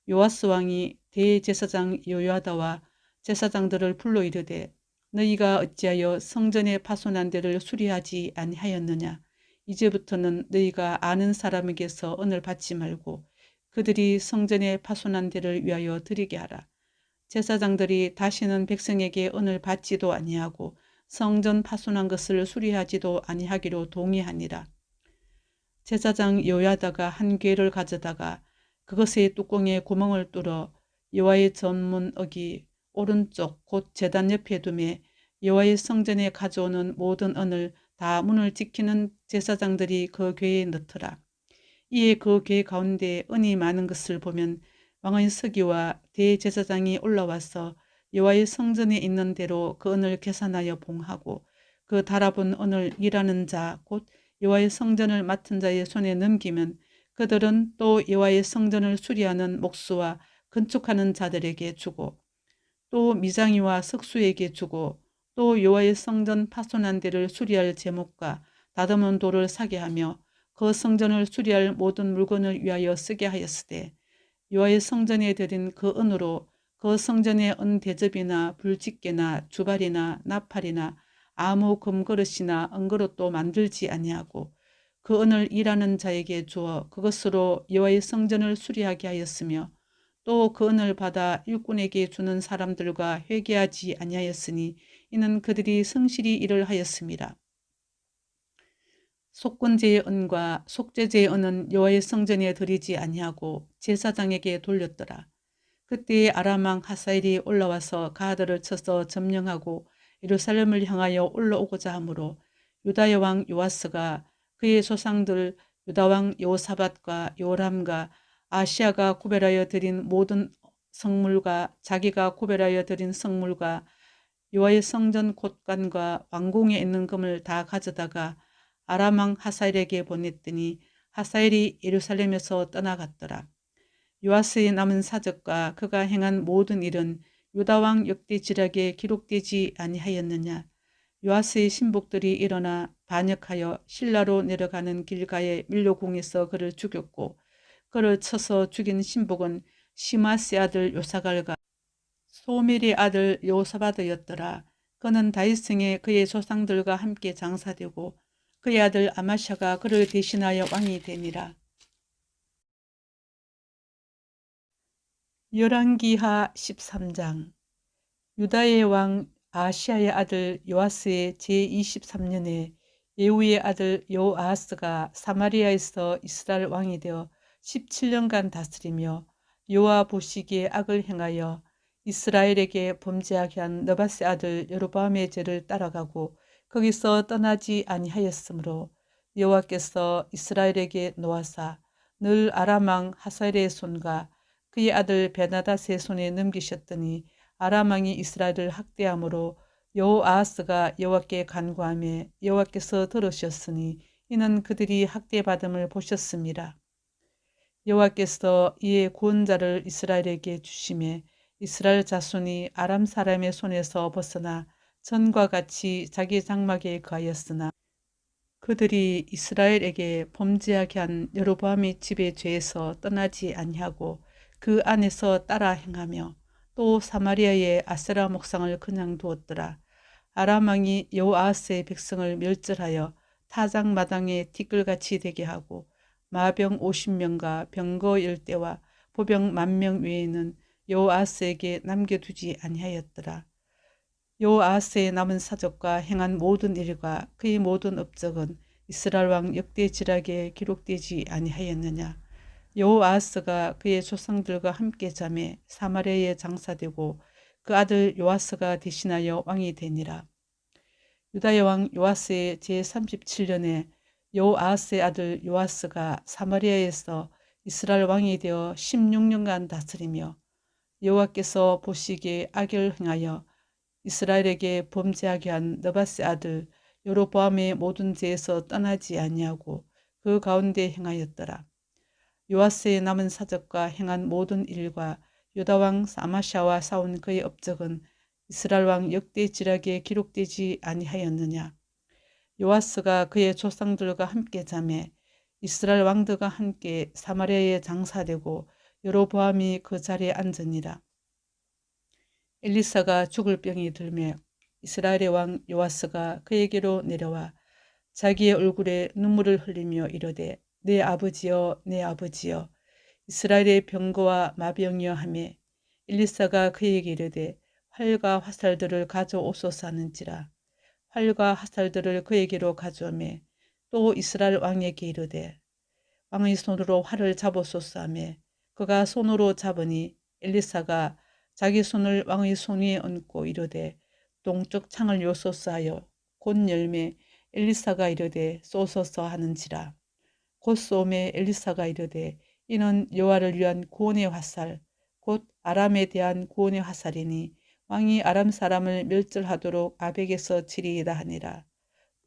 요아스 왕이 대제사장 요야다와 제사장들을 불러 이르되 너희가 어찌하여 성전의 파손한 데를 수리하지 아니하였느냐. 이제부터는 너희가 아는 사람에게서 은을 받지 말고 그들이 성전의 파손한 데를 위하여 드리게 하라. 제사장들이 다시는 백성에게 은을 받지도 아니하고 성전 파손한 것을 수리하지도 아니하기로 동의하니라. 제사장 요야다가 한 궤를 가져다가 그것의 뚜껑에 구멍을 뚫어 여호와의 전문어기 오른쪽 곧 제단 옆에 두매 여호와의 성전에 가져오는 모든 은을 다 문을 지키는 제사장들이 그 궤에 넣더라. 이에 그 궤 가운데 은이 많은 것을 보면 왕의 서기와 대제사장이 올라와서 여호와의 성전에 있는 대로 그 은을 계산하여 봉하고 그 달아본 은을 일하는 자 곧 여호와의 성전을 맡은 자의 손에 넘기면 그들은 또 여호와의 성전을 수리하는 목수와 건축하는 자들에게 주고 또 미장이와 석수에게 주고 또 여호와의 성전 파손한 데를 수리할 제목과 다듬은 돌을 사게 하며 그 성전을 수리할 모든 물건을 위하여 쓰게 하였으되 여호와의 성전에 드린 그 은으로 그 성전의 은 대접이나 불집게나 주발이나 나팔이나 아무 금그릇이나 은그릇도 만들지 아니하고 그 은을 일하는 자에게 주어 그것으로 여호와의 성전을 수리하게 하였으며 또 그 은을 받아 일꾼에게 주는 사람들과 회개하지 아니하였으니 이는 그들이 성실히 일을 하였습니다. 속건제의 은과 속죄제의 은은 여호와의 성전에 드리지 아니하고 제사장에게 돌렸더라. 그때에 아람 왕 하사엘이 올라와서 가드를 쳐서 점령하고 예루살렘을 향하여 올라오고자 하므로 유다의 왕 요아스가 그의 조상들 유다 왕 여호사밧과 요람과 아시아가 구별하여 드린 모든 성물과 자기가 구별하여 드린 성물과 여호와의 성전 곳간과 왕궁에 있는 금을 다 가져다가 아람 왕 하사엘에게 보냈더니 하사엘이 예루살렘에서 떠나갔더라. 요아스의 남은 사적과 그가 행한 모든 일은 유다 왕 역대지략에 기록되지 아니하였느냐. 요아스의 신복들이 일어나 반역하여 실라로 내려가는 길가의 밀로궁에서 그를 죽였고 그를 쳐서 죽인 신복은 시마스의 아들 요사갈과 소멜의 아들 요사바드였더라. 그는 다윗성에 그의 조상들과 함께 장사되고 그의 아들 아마샤가 그를 대신하여 왕이 되니라. 열왕기하 13장. 유다의 왕 아시아의 아들 요아스의 제23년에 예후의 아들 요아스가 사마리아에서 이스라엘 왕이 되어 17년간 다스리며 여호와 보시기에 악을 행하여 이스라엘에게 범죄하게 한 느밧의 아들 여로보암의 죄를 따라가고 거기서 떠나지 아니하였으므로 여호와께서 이스라엘에게 노하사 늘 아람 왕 하사엘의 손과 그의 아들 베나닷의 손에 넘기셨더니 아람 왕이 이스라엘을 학대함으로 여호아하스가 여호와께 간구하며 여호와께서 들으셨으니 이는 그들이 학대받음을 보셨습니다. 여호와께서 이에 구원자를 이스라엘에게 주시매 이스라엘 자손이 아람 사람의 손에서 벗어나 전과 같이 자기 장막에 거하였으나 그들이 이스라엘에게 범죄하게 한 여로보암의 집의 죄에서 떠나지 아니하고 그 안에서 따라 행하며 또 사마리아의 아세라 목상을 그냥 두었더라. 아람 왕이 여호아하스의 백성을 멸절하여 타작마당에 티끌같이 되게 하고 마병 50명과 병거 10대와 보병 10,000명 외에는 여호아하스에게 남겨두지 아니하였더라. 여호아하스의 남은 사적과 행한 모든 일과 그의 모든 업적은 이스라엘 왕 역대지락에 기록되지 아니하였느냐. 여호아하스가 그의 조상들과 함께 잠에 사마리아에 장사되고 그 아들 요아스가 대신하여 왕이 되니라. 유다의 왕 요아스의 제37년에 여호아하스의 아들 요아스가 사마리아에서 이스라엘 왕이 되어 16년간 다스리며 여호와께서 보시기에 악을 행하여 이스라엘에게 범죄하게 한 느밧의 아들 여로보암의 모든 죄에서 떠나지 아니하고 그 가운데 행하였더라. 요아스의 남은 사적과 행한 모든 일과 유다 왕 아마샤와 싸운 그의 업적은 이스라엘 왕 역대지락에 기록되지 아니하였느냐. 요아스가 그의 조상들과 함께 잠에 이스라엘 왕들과 함께 사마리아에 장사되고 여로보암이 그 자리에 앉으니라. 엘리사가 죽을 병이 들매 이스라엘의 왕 요아스가 그에게로 내려와 자기의 얼굴에 눈물을 흘리며 이르되 내 아버지여 내 아버지여 이스라엘의 병거와 마병이여 하며 엘리사가 그에게 이르되 활과 화살들을 가져오소서 하는지라. 활과 화살들을 그에게로 가져오매 또 이스라엘 왕에게 이르되 왕의 손으로 활을 잡으소서 하며 그가 손으로 잡으니 엘리사가 자기 손을 왕의 손 위에 얹고 이르되 동쪽 창을 요소서 하여 곧 열매 엘리사가 이르되 쏘소서 하는지라. 곧 쏘매 엘리사가 이르되 이는 여호와를 위한 구원의 화살 곧 아람에 대한 구원의 화살이니 왕이 아람 사람을 멸절하도록 아벡에서 치리이다 하니라.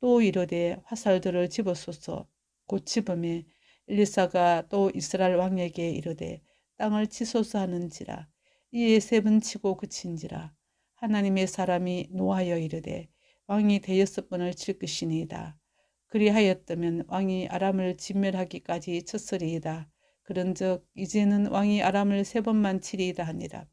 또 이르되 화살들을 집어소서 곧 집음에 엘리사가 또 이스라엘 왕에게 이르되 땅을 치소서 하는지라. 이에 3번 치고 그친지라. 하나님의 사람이 노하여 이르되 왕이 대여섯 번을 칠 것이니이다. 그리하였다면 왕이 아람을 진멸하기까지 쳤으리이다. 그런즉 이제는 왕이 아람을 3번만 치리이다 하니라.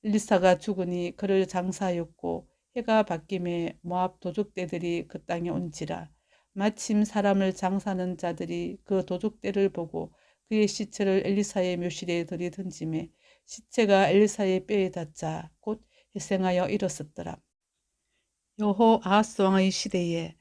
엘리사가 죽으니 그를 장사하였고 해가 바뀜에 모압 도적대들이 그 땅에 온지라. 마침 사람을 장사하는 자들이 그 도적대를 보고 그의 시체를 엘리사의 묘실에 들이던지매 시체가 엘리사의 뼈에 닿자 곧 회생하여 일었었더라. 여호아하스 왕의 시대에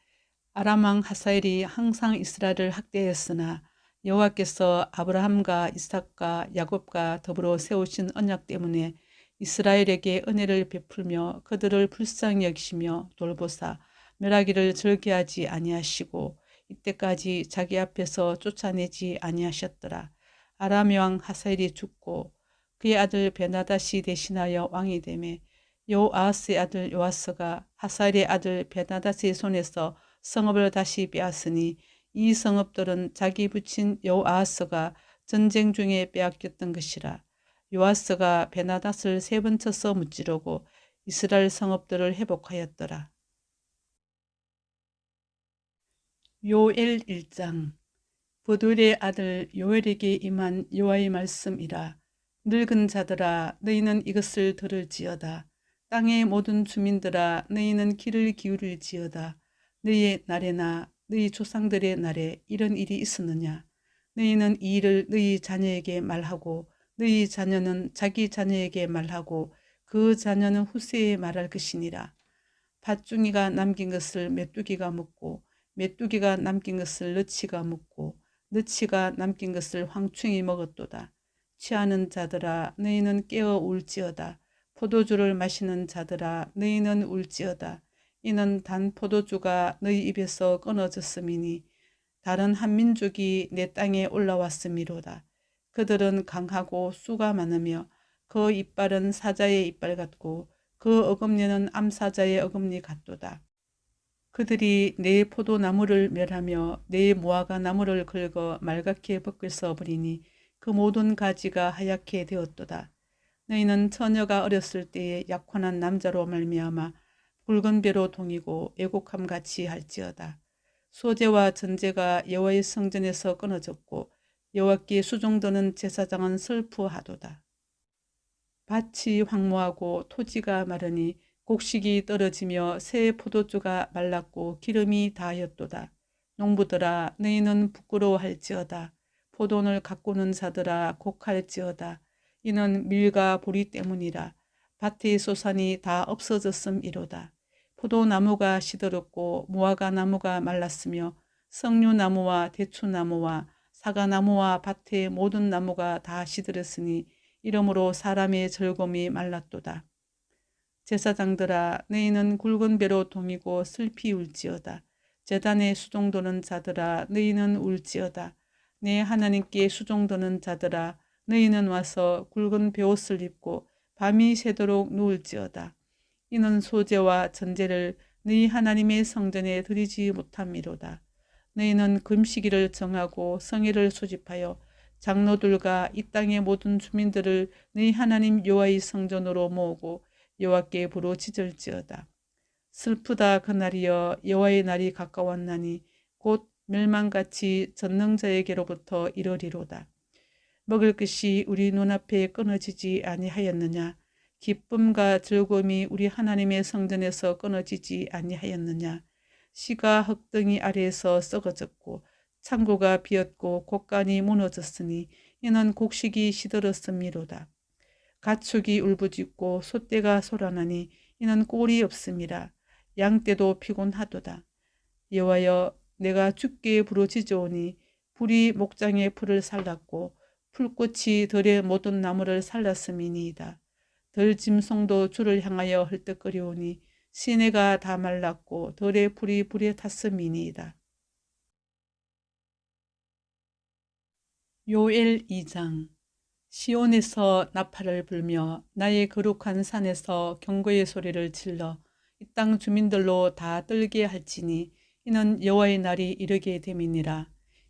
아람 왕 하사엘이 항상 이스라엘을 학대했으나 여호와께서 아브라함과 이삭과 야곱과 더불어 세우신 언약 때문에 이스라엘에게 은혜를 베풀며 그들을 불쌍히 여기시며 돌보사 멸하기를 절개하지 아니하시고 이때까지 자기 앞에서 쫓아내지 아니하셨더라. 아람의 왕 하사엘이 죽고 그의 아들 베나닷이 대신하여 왕이 되매 여호아하스의 아들 요아스가 하사엘의 아들 베나닷의 손에서 성읍을 다시 빼앗으니 이 성읍들은 자기 부친 여호아하스가 전쟁 중에 빼앗겼던 것이라. 요아스가 베나닷을 3번 쳐서 무찌르고 이스라엘 성읍들을 회복하였더라. 요엘 1장. 부들의 아들 요엘에게 임한 여호와의 말씀이라. 늙은 자들아 너희는 이것을 들을지어다. 땅의 모든 주민들아 너희는 귀를 기울일지어다. 너희의 날에나 너희 조상들의 날에 이런 일이 있었느냐. 너희는 이 일을 너희 자녀에게 말하고 너희 자녀는 자기 자녀에게 말하고 그 자녀는 후세에 말할 것이니라. 밭중이가 남긴 것을 메뚜기가 먹고 메뚜기가 남긴 것을 너치가 먹고 너치가 남긴 것을 황충이 먹었도다. 취하는 자들아 너희는 깨어 울지어다. 포도주를 마시는 자들아 너희는 울지어다. 이는 단 포도주가 너희 입에서 끊어졌음이니 다른 한 민족이 내 땅에 올라왔음이로다. 그들은 강하고 수가 많으며 그 이빨은 사자의 이빨 같고 그 어금니는 암사자의 어금니 같도다. 그들이 내 포도나무를 멸하며 내 무화과 나무를 긁어 말갛게 벗겨 버리니 그 모든 가지가 하얗게 되었도다. 너희는 처녀가 어렸을 때에 약혼한 남자로 말미암아 붉은 배로 동이고 애곡함 같이 할지어다. 소재와 전제가 여호와의 성전에서 끊어졌고 여호와께 수종드는 제사장은 슬프하도다. 밭이 황무하고 토지가 마르니 곡식이 떨어지며 새 포도주가 말랐고 기름이 다하였도다. 농부들아 너희는 부끄러워할지어다. 포도원을 가꾸는 자들아 곡할지어다. 이는 밀과 보리 때문이라. 밭의 소산이 다 없어졌음이로다. 포도나무가 시들었고 무화과 나무가 말랐으며 석류나무와 대추나무와 사과나무와 밭의 모든 나무가 다 시들었으니 이러므로 사람의 즐거움이 말랐도다. 제사장들아 너희는 굵은 배로 동이고 슬피 울지어다. 제단에 수종도는 자들아 너희는 울지어다. 내 하나님께 수종도는 자들아 너희는 와서 굵은 베옷을 입고 밤이 새도록 누울지어다. 이는 소재와 전제를 너희 하나님의 성전에 드리지 못함이로다. 너희는 금시기를 정하고 성회를 소집하여 장로들과 이 땅의 모든 주민들을 너희 하나님 여호와의 성전으로 모으고 여호와께 부르짖을지어다. 슬프다 그날이여 여호와의 날이 가까웠나니 곧 멸망같이 전능자에게로부터 이르리로다. 먹을 것이 우리 눈앞에 끊어지지 아니하였느냐. 기쁨과 즐거움이 우리 하나님의 성전에서 끊어지지 아니하였느냐. 씨가 흙덩이 아래에서 썩어졌고 창고가 비었고 곡간이 무너졌으니 이는 곡식이 시들었음이로다. 가축이 울부짖고 소떼가 소란하니 이는 꼴이 없음이라. 양떼도 피곤하도다. 여호와여 내가 주께 부르짖어오니 불이 목장의 풀을 살랐고 풀꽃이 들의 모든 나무를 살랐음이니이다. 들짐승도 주를 향하여 헐떡거리오니 시내가 다 말랐고 들의 풀이 불에 탔음이니이다. 요엘 2장. 시온에서 나팔을 불며 나의 거룩한 산에서 경고의 소리를 질러 이 땅 주민들로 다 떨게 할지니 이는 여호와의 날이 이르게 됨이니라.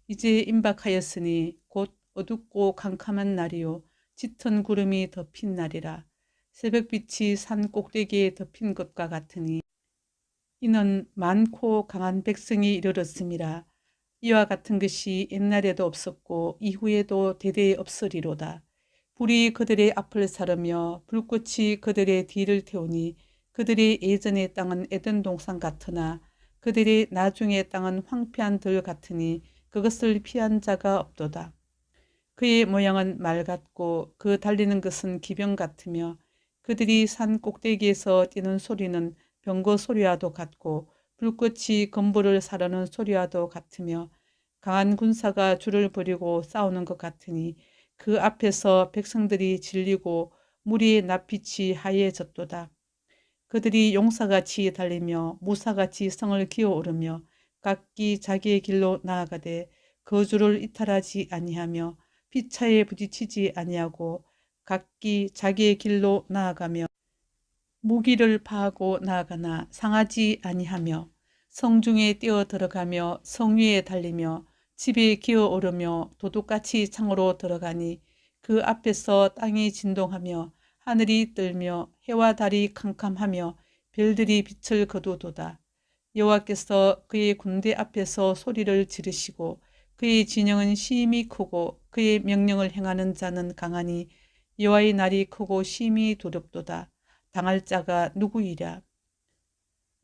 이제 임박하였으니 곧 어둡고 캄캄한 날이요 짙은 구름이 덮인 날이라. 새벽빛이 산 꼭대기에 덮인 것과 같으니 이는 많고 강한 백성이 이르렀음이라. 이와 같은 것이 옛날에도 없었고 이후에도 대대에 없으리로다. 불이 그들의 앞을 사르며 불꽃이 그들의 뒤를 태우니 그들의 예전의 땅은 에덴 동산 같으나 그들의 나중의 땅은 황폐한 들 같으니 그것을 피한 자가 없도다. 그의 모양은 말 같고 그 달리는 것은 기병 같으며 그들이 산 꼭대기에서 뛰는 소리는 병거 소리와도 같고 불꽃이 건물을 사르는 소리와도 같으며 강한 군사가 줄을 버리고 싸우는 것 같으니 그 앞에서 백성들이 질리고 무리의 낯빛이 하얘졌도다. 그들이 용사같이 달리며 무사같이 성을 기어오르며 각기 자기의 길로 나아가되 거주를 이탈하지 아니하며 피차에 부딪히지 아니하고 각기 자기의 길로 나아가며 무기를 파하고 나아가나 상하지 아니하며 성중에 뛰어 들어가며 성 위에 달리며 집에 기어오르며 도둑같이 창으로 들어가니 그 앞에서 땅이 진동하며 하늘이 떨며 해와 달이 캄캄하며 별들이 빛을 거두도다. 여호와께서 그의 군대 앞에서 소리를 지르시고 그의 진영은 심히 크고 그의 명령을 행하는 자는 강하니 여호와의 날이 크고 심히 두렵도다. 당할 자가 누구이랴.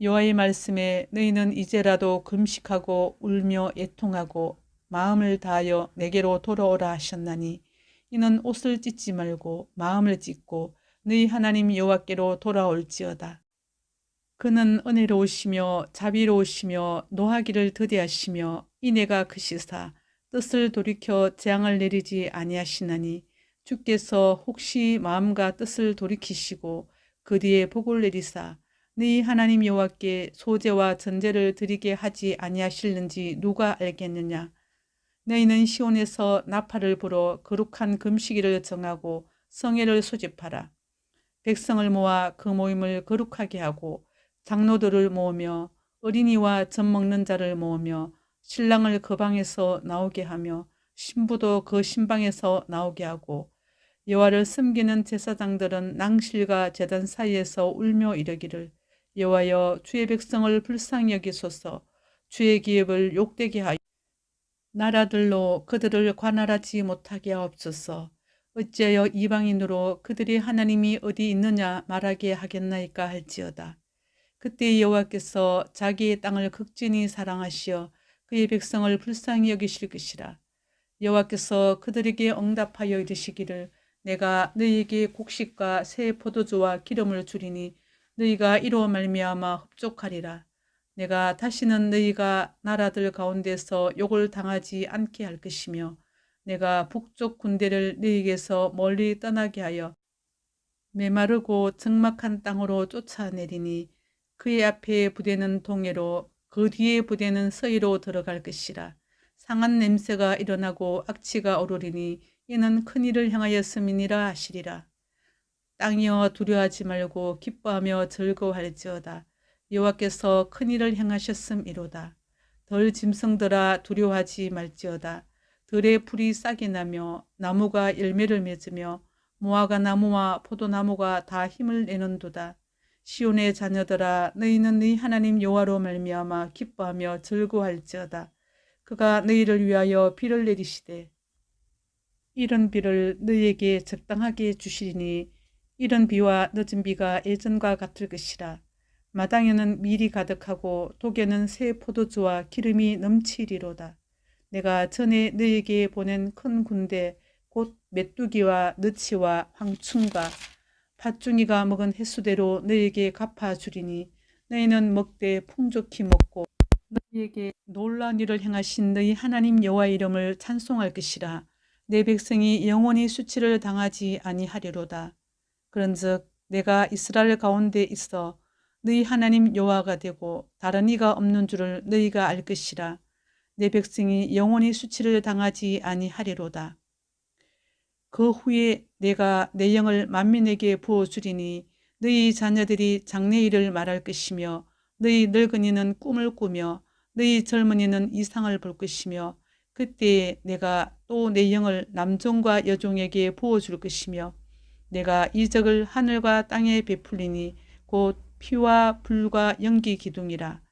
여호와의 말씀에 너희는 이제라도 금식하고 울며 애통하고 마음을 다하여 내게로 돌아오라 하셨나니 이는 옷을 찢지 말고 마음을 찢고 너희 하나님 여호와께로 돌아올지어다. 그는 은혜로우시며 자비로우시며 노하기를 더디하시며 인애가 크시사 뜻을 돌이켜 재앙을 내리지 아니하시나니 주께서 혹시 마음과 뜻을 돌이키시고 그 뒤에 복을 내리사 너희 하나님 여호와께 소제와 전제를 드리게 하지 아니하실는지 누가 알겠느냐. 너희는 시온에서 나팔을 불어 거룩한 금식일을 정하고 성회를 소집하라. 백성을 모아 그 모임을 거룩하게 하고 장로들을 모으며 어린이와 젖 먹는 자를 모으며 신랑을 그 방에서 나오게 하며 신부도 그 신방에서 나오게 하고 여호와를 섬기는 제사장들은 낭실과 제단 사이에서 울며 이르기를 여호와여 주의 백성을 불쌍히 여기소서 주의 기업을 욕되게 하여 나라들로 그들을 관할하지 못하게 하옵소서. 어찌하여 이방인으로 그들이 하나님이 어디 있느냐 말하게 하겠나이까 할지어다. 그때 여호와께서 자기의 땅을 극진히 사랑하시어 그의 백성을 불쌍히 여기실 것이라. 여호와께서 그들에게 응답하여 이르시기를 내가 너희에게 곡식과 새 포도주와 기름을 주리니 너희가 이로 말미암아 흡족하리라. 내가 다시는 너희가 나라들 가운데서 욕을 당하지 않게 할 것이며 내가 북쪽 군대를 너희에게서 멀리 떠나게 하여 메마르고 적막한 땅으로 쫓아내리니 그의 앞에 부대는 동해로 그 뒤에 부대는 서해로 들어갈 것이라. 상한 냄새가 일어나고 악취가 오르리니 이는 큰일을 향하였음이니라 하시리라. 땅이여 두려워하지 말고 기뻐하며 즐거워할지어다. 여호와께서 큰일을 행하셨음이로다. 덜 짐승들아 두려워하지 말지어다. 들의 풀이 싹이 나며 나무가 열매를 맺으며 무화과 나무와 포도나무가 다 힘을 내는도다. 시온의 자녀들아 너희는 너희 하나님 여호와로 말미암아 기뻐하며 즐거워할지어다. 그가 너희를 위하여 비를 내리시되 이런 비를 너희에게 적당하게 주시리니 이런 비와 늦은 비가 예전과 같을 것이라. 마당에는 밀이 가득하고 독에는 새 포도주와 기름이 넘치리로다. 내가 전에 너희에게 보낸 큰 군대 곧 메뚜기와 느치와 황충과 팥중이가 먹은 횟수대로 너희에게 갚아주리니 너희는 먹되 풍족히 먹고 너희에게 놀라운 일을 행하신 너희 하나님 여호와의 이름을 찬송할 것이라. 내 백성이 영원히 수치를 당하지 아니하리로다. 그런즉 내가 이스라엘 가운데 있어 너희 하나님 여호와가 되고 다른 이가 없는 줄을 너희가 알 것이라. 내 백성이 영원히 수치를 당하지 아니하리로다. 그 후에 내가 내 영을 만민에게 부어주리니 너희 자녀들이 장래일을 말할 것이며 너희 늙은이는 꿈을 꾸며 너희 젊은이는 이상을 볼 것이며 그때에 내가 또 내 영을 남종과 여종에게 부어줄 것이며 내가 이적을 하늘과 땅에 베풀리니 곧 피와 불과 연기 기둥이라.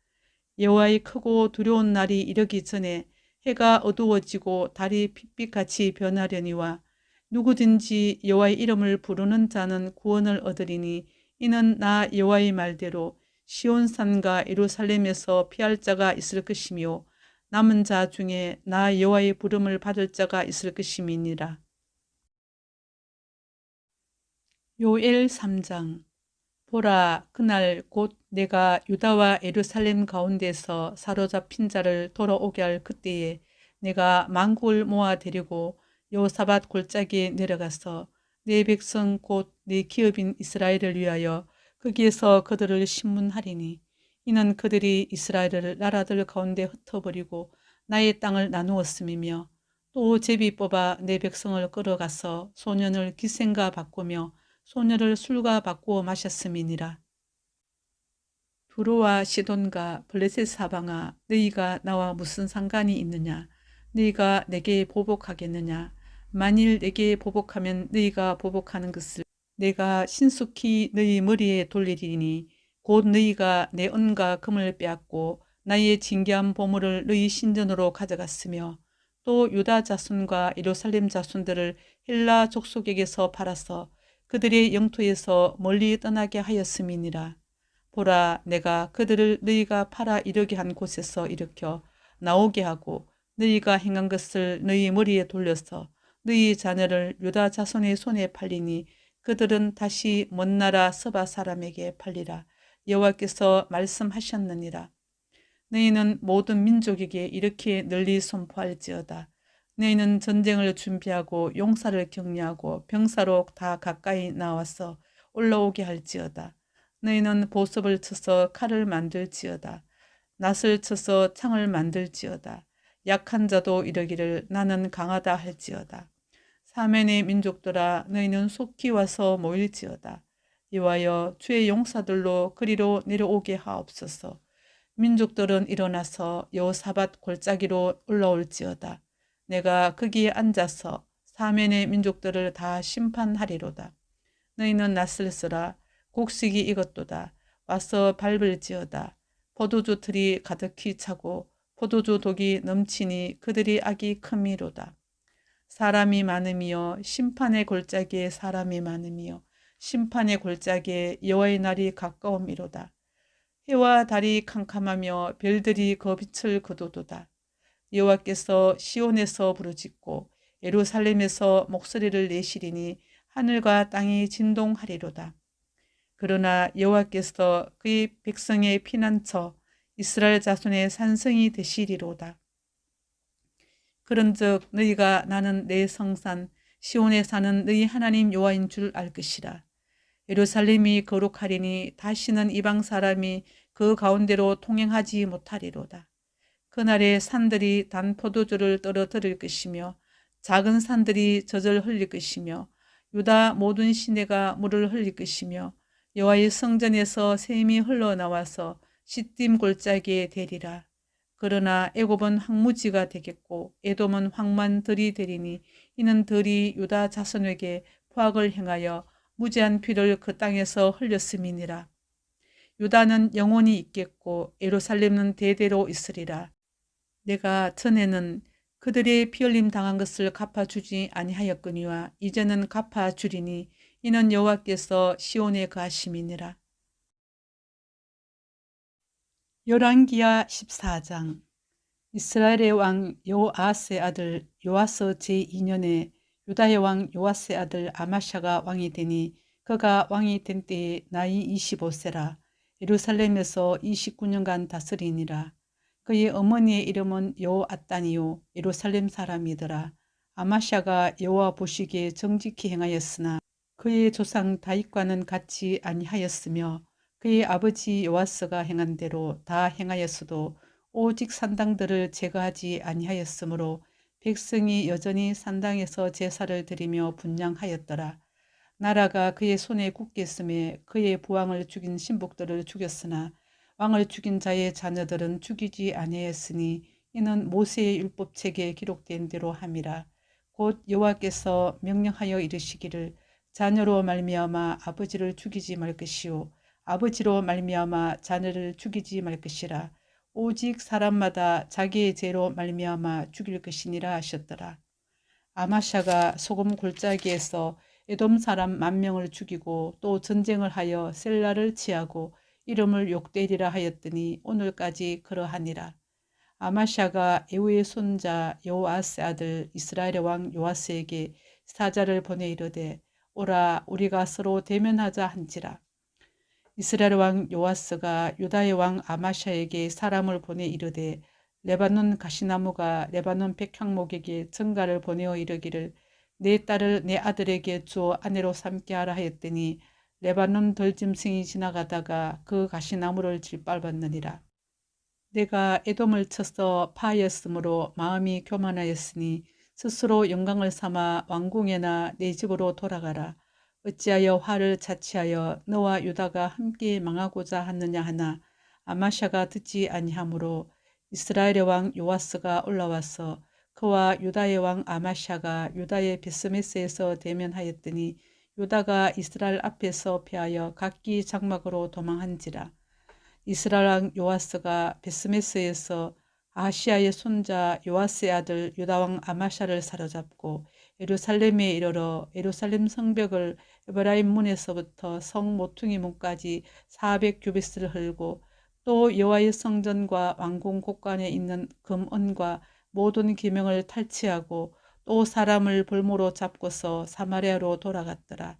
여호와의 크고 두려운 날이 이르기 전에 해가 어두워지고 달이 핏빛같이 변하려니와 누구든지 여호와의 이름을 부르는 자는 구원을 얻으리니 이는 나 여호와의 말대로 시온산과 예루살렘에서 피할 자가 있을 것이며 남은 자 중에 나 여호와의 부름을 받을 자가 있을 것임이니라. 요엘 3장. 보라, 그날 곧 내가 유다와 예루살렘 가운데서 사로잡힌 자를 돌아오게 할 그때에 내가 만국을 모아 데리고 여호사밧 골짜기에 내려가서 내 백성 곧 내 기업인 이스라엘을 위하여 거기에서 그들을 심문하리니 이는 그들이 이스라엘을 나라들 가운데 흩어버리고 나의 땅을 나누었음이며 또 제비 뽑아 내 백성을 끌어가서 소년을 기생과 바꾸며 소녀를 술과 바꾸어 마셨음이니라. 두로와 시돈과 블레셋 사방아 너희가 나와 무슨 상관이 있느냐. 너희가 내게 보복하겠느냐. 만일 내게 보복하면 너희가 보복하는 것을 내가 신속히 너희 머리에 돌리리니 곧 너희가 내 은과 금을 빼앗고 나의 진귀한 보물을 너희 신전으로 가져갔으며 또 유다 자손과 예루살렘 자손들을 헬라 족속에게서 팔아서 그들의 영토에서 멀리 떠나게 하였음이니라. 보라, 내가 그들을 너희가 팔아 이르게 한 곳에서 일으켜 나오게 하고 너희가 행한 것을 너희 머리에 돌려서 너희 자녀를 유다 자손의 손에 팔리니 그들은 다시 먼 나라 서바 사람에게 팔리라. 여호와께서 말씀하셨느니라. 너희는 모든 민족에게 이렇게 널리 선포할지어다. 너희는 전쟁을 준비하고 용사를 격려하고 병사로 다 가까이 나와서 올라오게 할지어다. 너희는 보석을 쳐서 칼을 만들지어다. 낫을 쳐서 창을 만들지어다. 약한 자도 이르기를 나는 강하다 할지어다. 사면의 민족들아 너희는 속히 와서 모일지어다. 이와여 주의 용사들로 그리로 내려오게 하옵소서. 민족들은 일어나서 여호사밧 골짜기로 올라올지어다. 내가 거기에 앉아서 사면의 민족들을 다 심판하리로다. 너희는 낯을 쓰라. 곡식이 익었도다. 와서 밟을지어다. 포도주 틀이 가득히 차고 포도주 독이 넘치니 그들이 악이 크미로다. 사람이 많음이여 심판의 골짜기에 사람이 많음이여 심판의 골짜기에 여호와의 날이 가까움이로다. 해와 달이 캄캄하며 별들이 그 빛을 거두도다. 여호와께서 시온에서 부르짖고 예루살렘에서 목소리를 내시리니 하늘과 땅이 진동하리로다. 그러나 여호와께서 그의 백성의 피난처 이스라엘 자손의 산성이 되시리로다. 그런즉 너희가 나는 내 성산 시온에 사는 너희 하나님 여호와인 줄 알 것이라. 예루살렘이 거룩하리니 다시는 이방 사람이 그 가운데로 통행하지 못하리로다. 그날에 산들이 단 포도주를 떨어뜨릴 것이며 작은 산들이 젖을 흘릴 것이며 유다 모든 시내가 물을 흘릴 것이며 여호와의 성전에서 샘이 흘러나와서 시딤 골짜기에 되리라. 그러나 애굽은 황무지가 되겠고 에돔은 황만 들이 되리니 이는 들이 유다 자손에게 포악을 행하여 무지한 피를 그 땅에서 흘렸음이니라. 유다는 영원히 있겠고 예루살렘은 대대로 있으리라. 내가 전에는 그들의 피 흘림 당한 것을 갚아주지 아니하였거니와 이제는 갚아주리니 이는 여호와께서 시온에 거하심이니라. 열왕기하 14장. 이스라엘의 왕 여호아스의 아들 요아스 제2년에 유다의 왕 요아스의 아들 아마샤가 왕이 되니 그가 왕이 된 때에 나이 25세라. 예루살렘에서 29년간 다스리니라. 그의 어머니의 이름은 여호앗단이요 예루살렘 사람이더라. 아마샤가 여호와 보시기에 정직히 행하였으나 그의 조상 다윗과는 같이 아니하였으며 그의 아버지 요아스가 행한 대로 다 행하였어도 오직 산당들을 제거하지 아니하였으므로 백성이 여전히 산당에서 제사를 드리며 분향하였더라. 나라가 그의 손에 굳게 있음에 그의 부왕을 죽인 신복들을 죽였으나 왕을 죽인 자의 자녀들은 죽이지 아니하였으니 이는 모세의 율법책에 기록된 대로 함이라. 곧 여호와께서 명령하여 이르시기를 자녀로 말미암아 아버지를 죽이지 말 것이요 아버지로 말미암아 자녀를 죽이지 말 것이라. 오직 사람마다 자기의 죄로 말미암아 죽일 것이니라 하셨더라. 아마샤가 소금 골짜기에서 에돔 사람 10,000명을 죽이고 또 전쟁을 하여 셀라를 취하고 이름을 욕되리라 하였더니 오늘까지 그러하니라. 아마샤가 에우의 손자 여호아스 아들 이스라엘의 왕 요아스에게 사자를 보내 이르되 오라 우리가 서로 대면하자 한지라. 이스라엘 왕 요아스가 유다의 왕 아마샤에게 사람을 보내 이르되 레바논 가시나무가 레바논 백향목에게 전가를 보내어 이르기를 내 딸을 내 아들에게 주어 아내로 삼게 하라 하였더니 레바논 들짐승이 지나가다가 그 가시나무를 짓밟았느니라. 내가 에돔을 쳐서 파하였으므로 마음이 교만하였으니 스스로 영광을 삼아 왕궁에나 내 집으로 돌아가라. 어찌하여 화를 자취하여 너와 유다가 함께 망하고자 하느냐 하나 아마샤가 듣지 아니하므로 이스라엘의 왕 요아스가 올라와서 그와 유다의 왕 아마샤가 유다의 베스메스에서 대면하였더니 유다가 이스라엘 앞에서 패하여 각기 장막으로 도망한지라. 이스라엘 왕 요아스가 베스메스에서 아하시아의 손자 요아스의 아들 유다왕 아마샤를 사로잡고 예루살렘에 이르러 예루살렘 성벽을 에브라임 문에서부터 성 모퉁이 문까지 400규빗을 헐고 또 여호와의 성전과 왕궁 곳간에 있는 금은과 모든 기명을 탈취하고 또 사람을 볼모로 잡고서 사마리아로 돌아갔더라.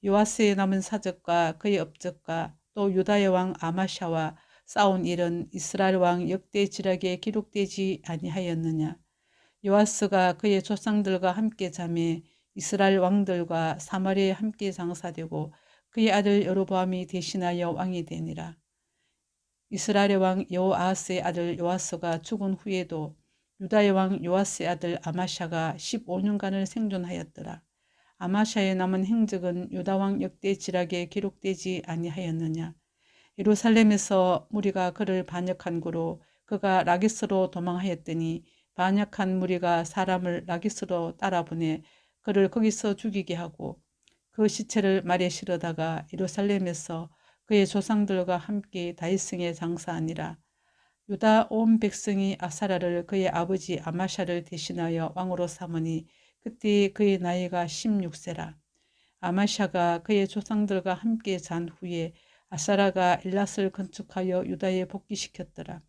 요아스의 남은 사적과 그의 업적과 또 유다의 왕 아마샤와 싸운 일은 이스라엘 왕 역대 지략에 기록되지 아니하였느냐. 요아스가 그의 조상들과 함께 잠에 이스라엘 왕들과 사마리아에 함께 장사되고 그의 아들 여로보암이 대신하여 왕이 되니라. 이스라엘의 왕 여호아스의 아들 요아스가 죽은 후에도 유다의 왕 요아스의 아들 아마샤가 15년간을 생존하였더라. 아마샤의 남은 행적은 유다 왕 역대 지락에 기록되지 아니하였느냐. 예루살렘에서 무리가 그를 반역한 고로 그가 라기스로 도망하였더니 반역한 무리가 사람을 라기스로 따라보내 그를 거기서 죽이게 하고 그 시체를 말에 실어다가 예루살렘에서 그의 조상들과 함께 다윗성에 장사하니라. 유다 온 백성이 아사라를 그의 아버지 아마샤를 대신하여 왕으로 삼으니 그때 그의 나이가 16세라. 아마샤가 그의 조상들과 함께 잔 후에 아사라가 엘랏을 건축하여 유다에 복귀시켰더라.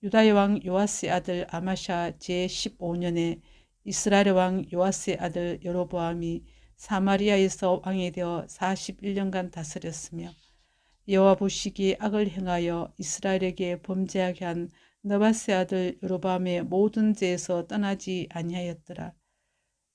유다의 왕 요아스의 아들 아마샤 제15년에 이스라엘 왕 요아스의 아들 여로보암이 사마리아에서 왕이 되어 41년간 다스렸으며 여호와 보시기에 악을 행하여 이스라엘에게 범죄하게 한 느바스의 아들 여로보암의 모든 죄에서 떠나지 아니하였더라.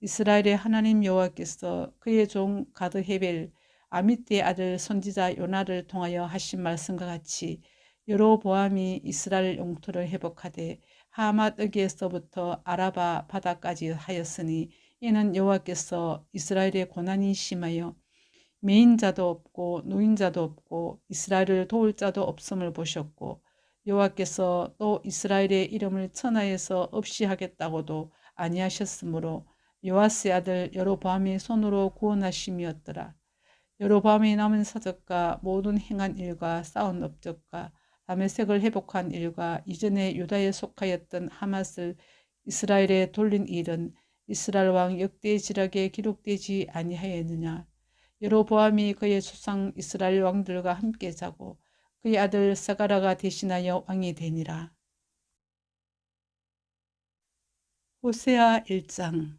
이스라엘의 하나님 여호와께서 그의 종 가드 헤벨 아미떼의 아들 선지자 요나를 통하여 하신 말씀과 같이 여로보암이 이스라엘 영토를 회복하되 하맛 어귀에서부터 아라바 바다까지 하였으니 이는 여호와께서 이스라엘의 고난이 심하여 매인자도 없고 노인자도 없고 이스라엘을 도울 자도 없음을 보셨고 여호와께서 또 이스라엘의 이름을 천하에서 없이 하겠다고도 아니하셨으므로 요아스의 아들 여로보암의 손으로 구원하심이었더라. 여로보암의 남은 사적과 모든 행한 일과 쌓은 업적과 다메섹을 회복한 일과 이전에 유다에 속하였던 하맛을 이스라엘에 돌린 일은 이스라엘 왕 역대 지락에 기록되지 아니하였느냐. 여로보암이 그의 조상 이스라엘 왕들과 함께 자고 그의 아들 사가라가 대신하여 왕이 되니라. 호세아 1장.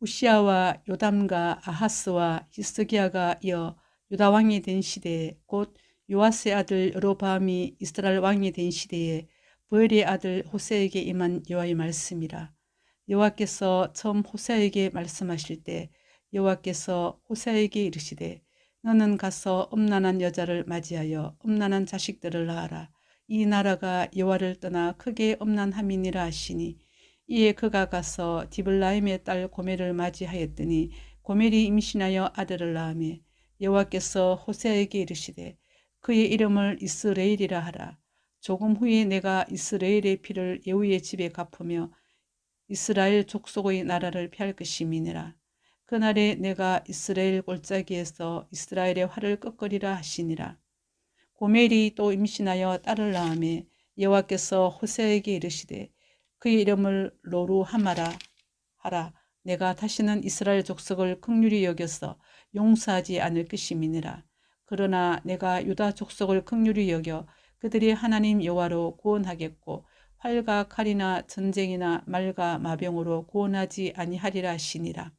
우시아와 요담과 아하스와 히스기야가 이어 유다 왕이 된 시대에 곧 요아스의 아들 여로보암이 이스라엘 왕이 된 시대에 부엘의 아들 호세에게 임한 여호와의 말씀이라. 여호와께서 처음 호세에게 말씀하실 때 여호와께서 호세에게 이르시되 너는 가서 음란한 여자를 맞이하여 음란한 자식들을 낳아라. 이 나라가 여호와를 떠나 크게 음란함이니라 하시니 이에 그가 가서 디블라임의 딸 고멜을 맞이하였더니 고멜이 임신하여 아들을 낳으며 여호와께서 호세아에게 이르시되 그의 이름을 이스라엘이라 하라. 조금 후에 내가 이스라엘의 피를 예후의 집에 갚으며 이스라엘 족속의 나라를 펴할 것임이니라. 그날에 내가 이스라엘 골짜기에서 이스라엘의 활을 꺾으리라 하시니라. 고멜이 또 임신하여 딸을 낳으며 여호와께서 호세아에게 이르시되 그의 이름을 로루하마라 하라. 내가 다시는 이스라엘 족속을 긍휼히 여겨서 용서하지 않을 것임이니라. 그러나 내가 유다 족속을 긍휼히 여겨 그들이 하나님 여호와로 구원하겠고 활과 칼이나 전쟁이나 말과 마병으로 구원하지 아니하리라 하시니라.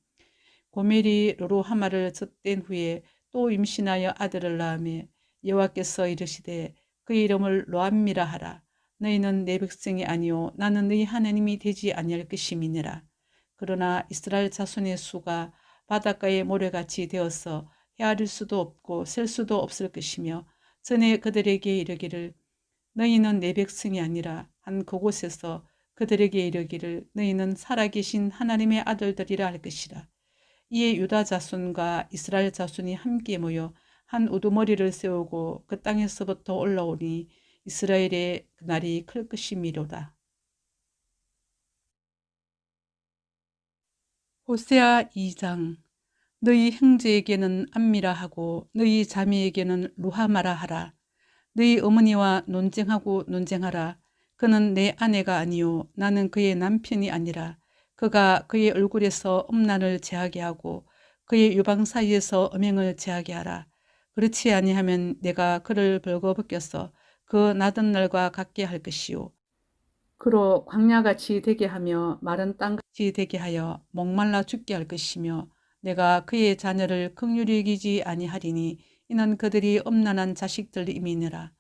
고멜이 로루하마를 젖댄 후에 또 임신하여 아들을 낳으며 여호와께서 이르시되 그의 이름을 로암미라 하라. 너희는 내 백성이 아니요 나는 너희 하나님이 되지 아니할 것임이니라. 그러나 이스라엘 자손의 수가 바닷가의 모래같이 되어서 헤아릴 수도 없고 셀 수도 없을 것이며 전에 그들에게 이르기를 너희는 내 백성이 아니라 한 그곳에서 그들에게 이르기를 너희는 살아계신 하나님의 아들들이라 할 것이라. 이에 유다 자손과 이스라엘 자손이 함께 모여 한 우두머리를 세우고 그 땅에서부터 올라오니 이스라엘의 날이 클 것이미로다. 호세아 2장. 너희 형제에게는 암미라 하고 너희 자매에게는 루하마라 하라. 너희 어머니와 논쟁하고 논쟁하라. 그는 내 아내가 아니요 나는 그의 남편이 아니라 그가 그의 얼굴에서 음란을 제하게 하고 그의 유방 사이에서 음행을 제하게 하라. 그렇지 아니하면 내가 그를 벌거벗겨서 그 나던 날과 같게 할 것이요 그로 광야같이 되게 하며 마른 땅같이 되게 하여 목말라 죽게 할 것이며 내가 그의 자녀를 긍휼히 여기지 아니하리니 이는 그들이 음란한 자식들임이니라.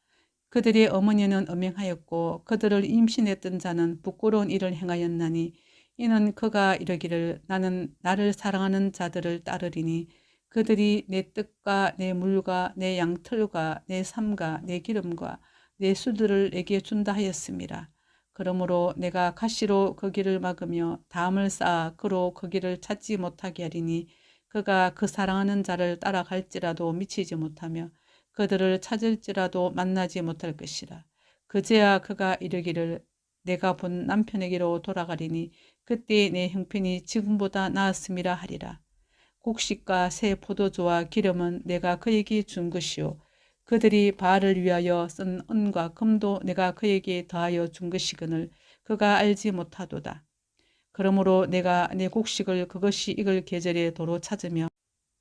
그들의 어머니는 음행하였고 그들을 임신했던 자는 부끄러운 일을 행하였나니 이는 그가 이르기를 나는 나를 사랑하는 자들을 따르리니 그들이 내 떡과 내 물과 내 양털과 내 삶과 내 기름과 내 수들을 내게 준다 하였습니다. 그러므로 내가 가시로 그 길을 막으며 담을 쌓아 그로 그 길을 찾지 못하게 하리니 그가 그 사랑하는 자를 따라갈지라도 미치지 못하며 그들을 찾을지라도 만나지 못할 것이라. 그제야 그가 이르기를 내가 본 남편에게로 돌아가리니 그때 내 형편이 지금보다 나았음이라 하리라. 곡식과 새 포도주와 기름은 내가 그에게 준 것이요 그들이 바알을 위하여 쓴 은과 금도 내가 그에게 더하여 준 것이거늘 그가 알지 못하도다. 그러므로 내가 내 곡식을 그것이 익을 계절에 도로 찾으며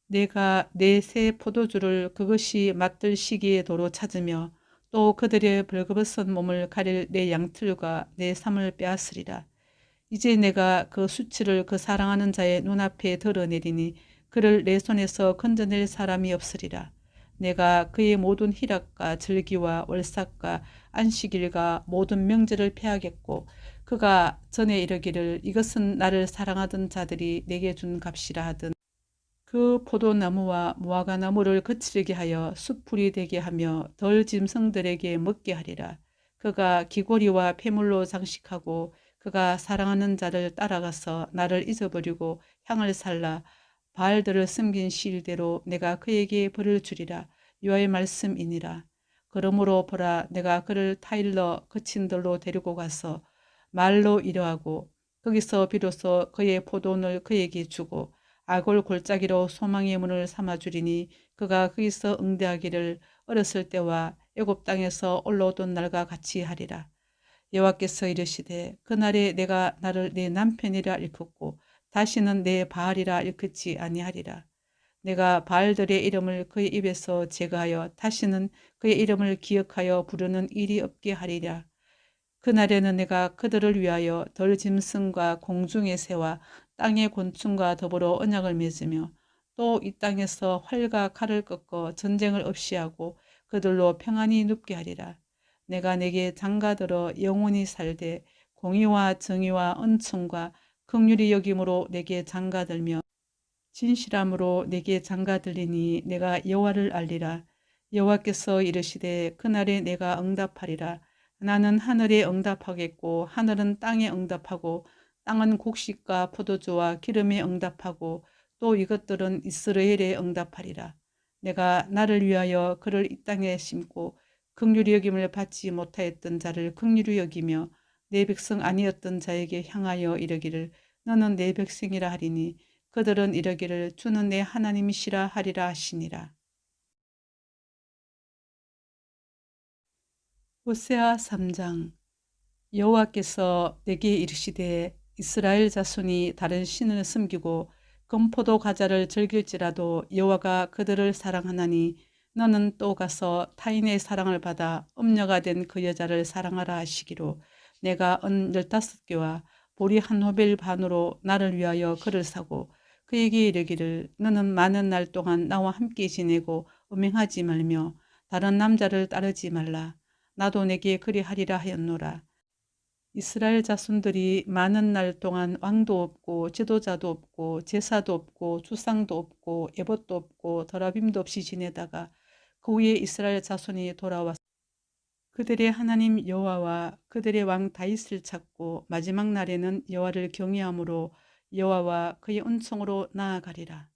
내가 내 새 포도주를 그것이 맞들 시기에 도로 찾으며 또 그들의 벌거벗은 몸을 가릴 내 양틀과 내 삶을 빼앗으리라. 이제 내가 그 수치를 그 사랑하는 자의 눈앞에 드러내리니 그를 내 손에서 건져낼 사람이 없으리라. 내가 그의 모든 희락과 절기와 월삭과 안식일과 모든 명절을 패하겠고 그가 전에 이르기를 이것은 나를 사랑하던 자들이 내게 준 값이라 하던 그 포도나무와 무화과나무를 거칠게 하여 숯불이 되게 하며 덜 짐승들에게 먹게 하리라. 그가 귀고리와 폐물로 장식하고 그가 사랑하는 자를 따라가서 나를 잊어버리고 향을 살라 바알들을 숨긴 시일대로 내가 그에게 벌을 주리라. 여호와의 말씀이니라. 그러므로 보라 내가 그를 타일러 거친 들로 데리고 가서 말로 이러하고 거기서 비로소 그의 포도원을 그에게 주고 아골 골짜기로 소망의 문을 삼아주리니 그가 거기서 응대하기를 어렸을 때와 애굽 땅에서 올라오던 날과 같이 하리라. 여호와께서 이르시되 그날에 내가 나를 내 남편이라 일컫고 다시는 내 바알이라 일컫지 아니하리라. 내가 바알들의 이름을 그의 입에서 제거하여 다시는 그의 이름을 기억하여 부르는 일이 없게 하리라. 그날에는 내가 그들을 위하여 덜 짐승과 공중의 새와 땅의 곤충과 더불어 언약을 맺으며 또 이 땅에서 활과 칼을 꺾어 전쟁을 없이 하고 그들로 평안히 눕게 하리라. 내가 내게 장가들어 영원히 살되 공의와 정의와 은총과 긍휼히 여김으로 내게 장가들며 진실함으로 내게 장가들리니 내가 여호와를 알리라. 여호와께서 이르시되 그날에 내가 응답하리라. 나는 하늘에 응답하겠고 하늘은 땅에 응답하고 땅은 곡식과 포도주와 기름에 응답하고 또 이것들은 이스라엘에 응답하리라. 내가 나를 위하여 그를 이 땅에 심고 긍휼히 여김을 받지 못하였던 자를 긍휼히 여기며 내 백성 아니었던 자에게 향하여 이르기를 너는 내 백성이라 하리니 그들은 이르기를 주는 내 하나님이시라 하리라 하시니라. 호세아 3장. 여호와께서 내게 이르시되 이스라엘 자손이 다른 신을 섬기고 금포도 과자를 즐길지라도 여호와가 그들을 사랑하나니 너는 또 가서 타인의 사랑을 받아 음녀가 된 그 여자를 사랑하라 하시기로 내가 은 15개와 보리 한 호벨 반으로 나를 위하여 그를 사고 그에게 이르기를 너는 많은 날 동안 나와 함께 지내고 음행하지 말며 다른 남자를 따르지 말라. 나도 내게 그리하리라 하였노라. 이스라엘 자손들이 많은 날 동안 왕도 없고 지도자도 없고 제사도 없고 주상도 없고 에봇도 없고 더라빔도 없이 지내다가 그 후에 이스라엘 자손이 돌아와 그들의 하나님 여호와와 그들의 왕 다윗을 찾고 마지막 날에는 여호와를 경외함으로 여호와와 그의 은총으로 나아가리라.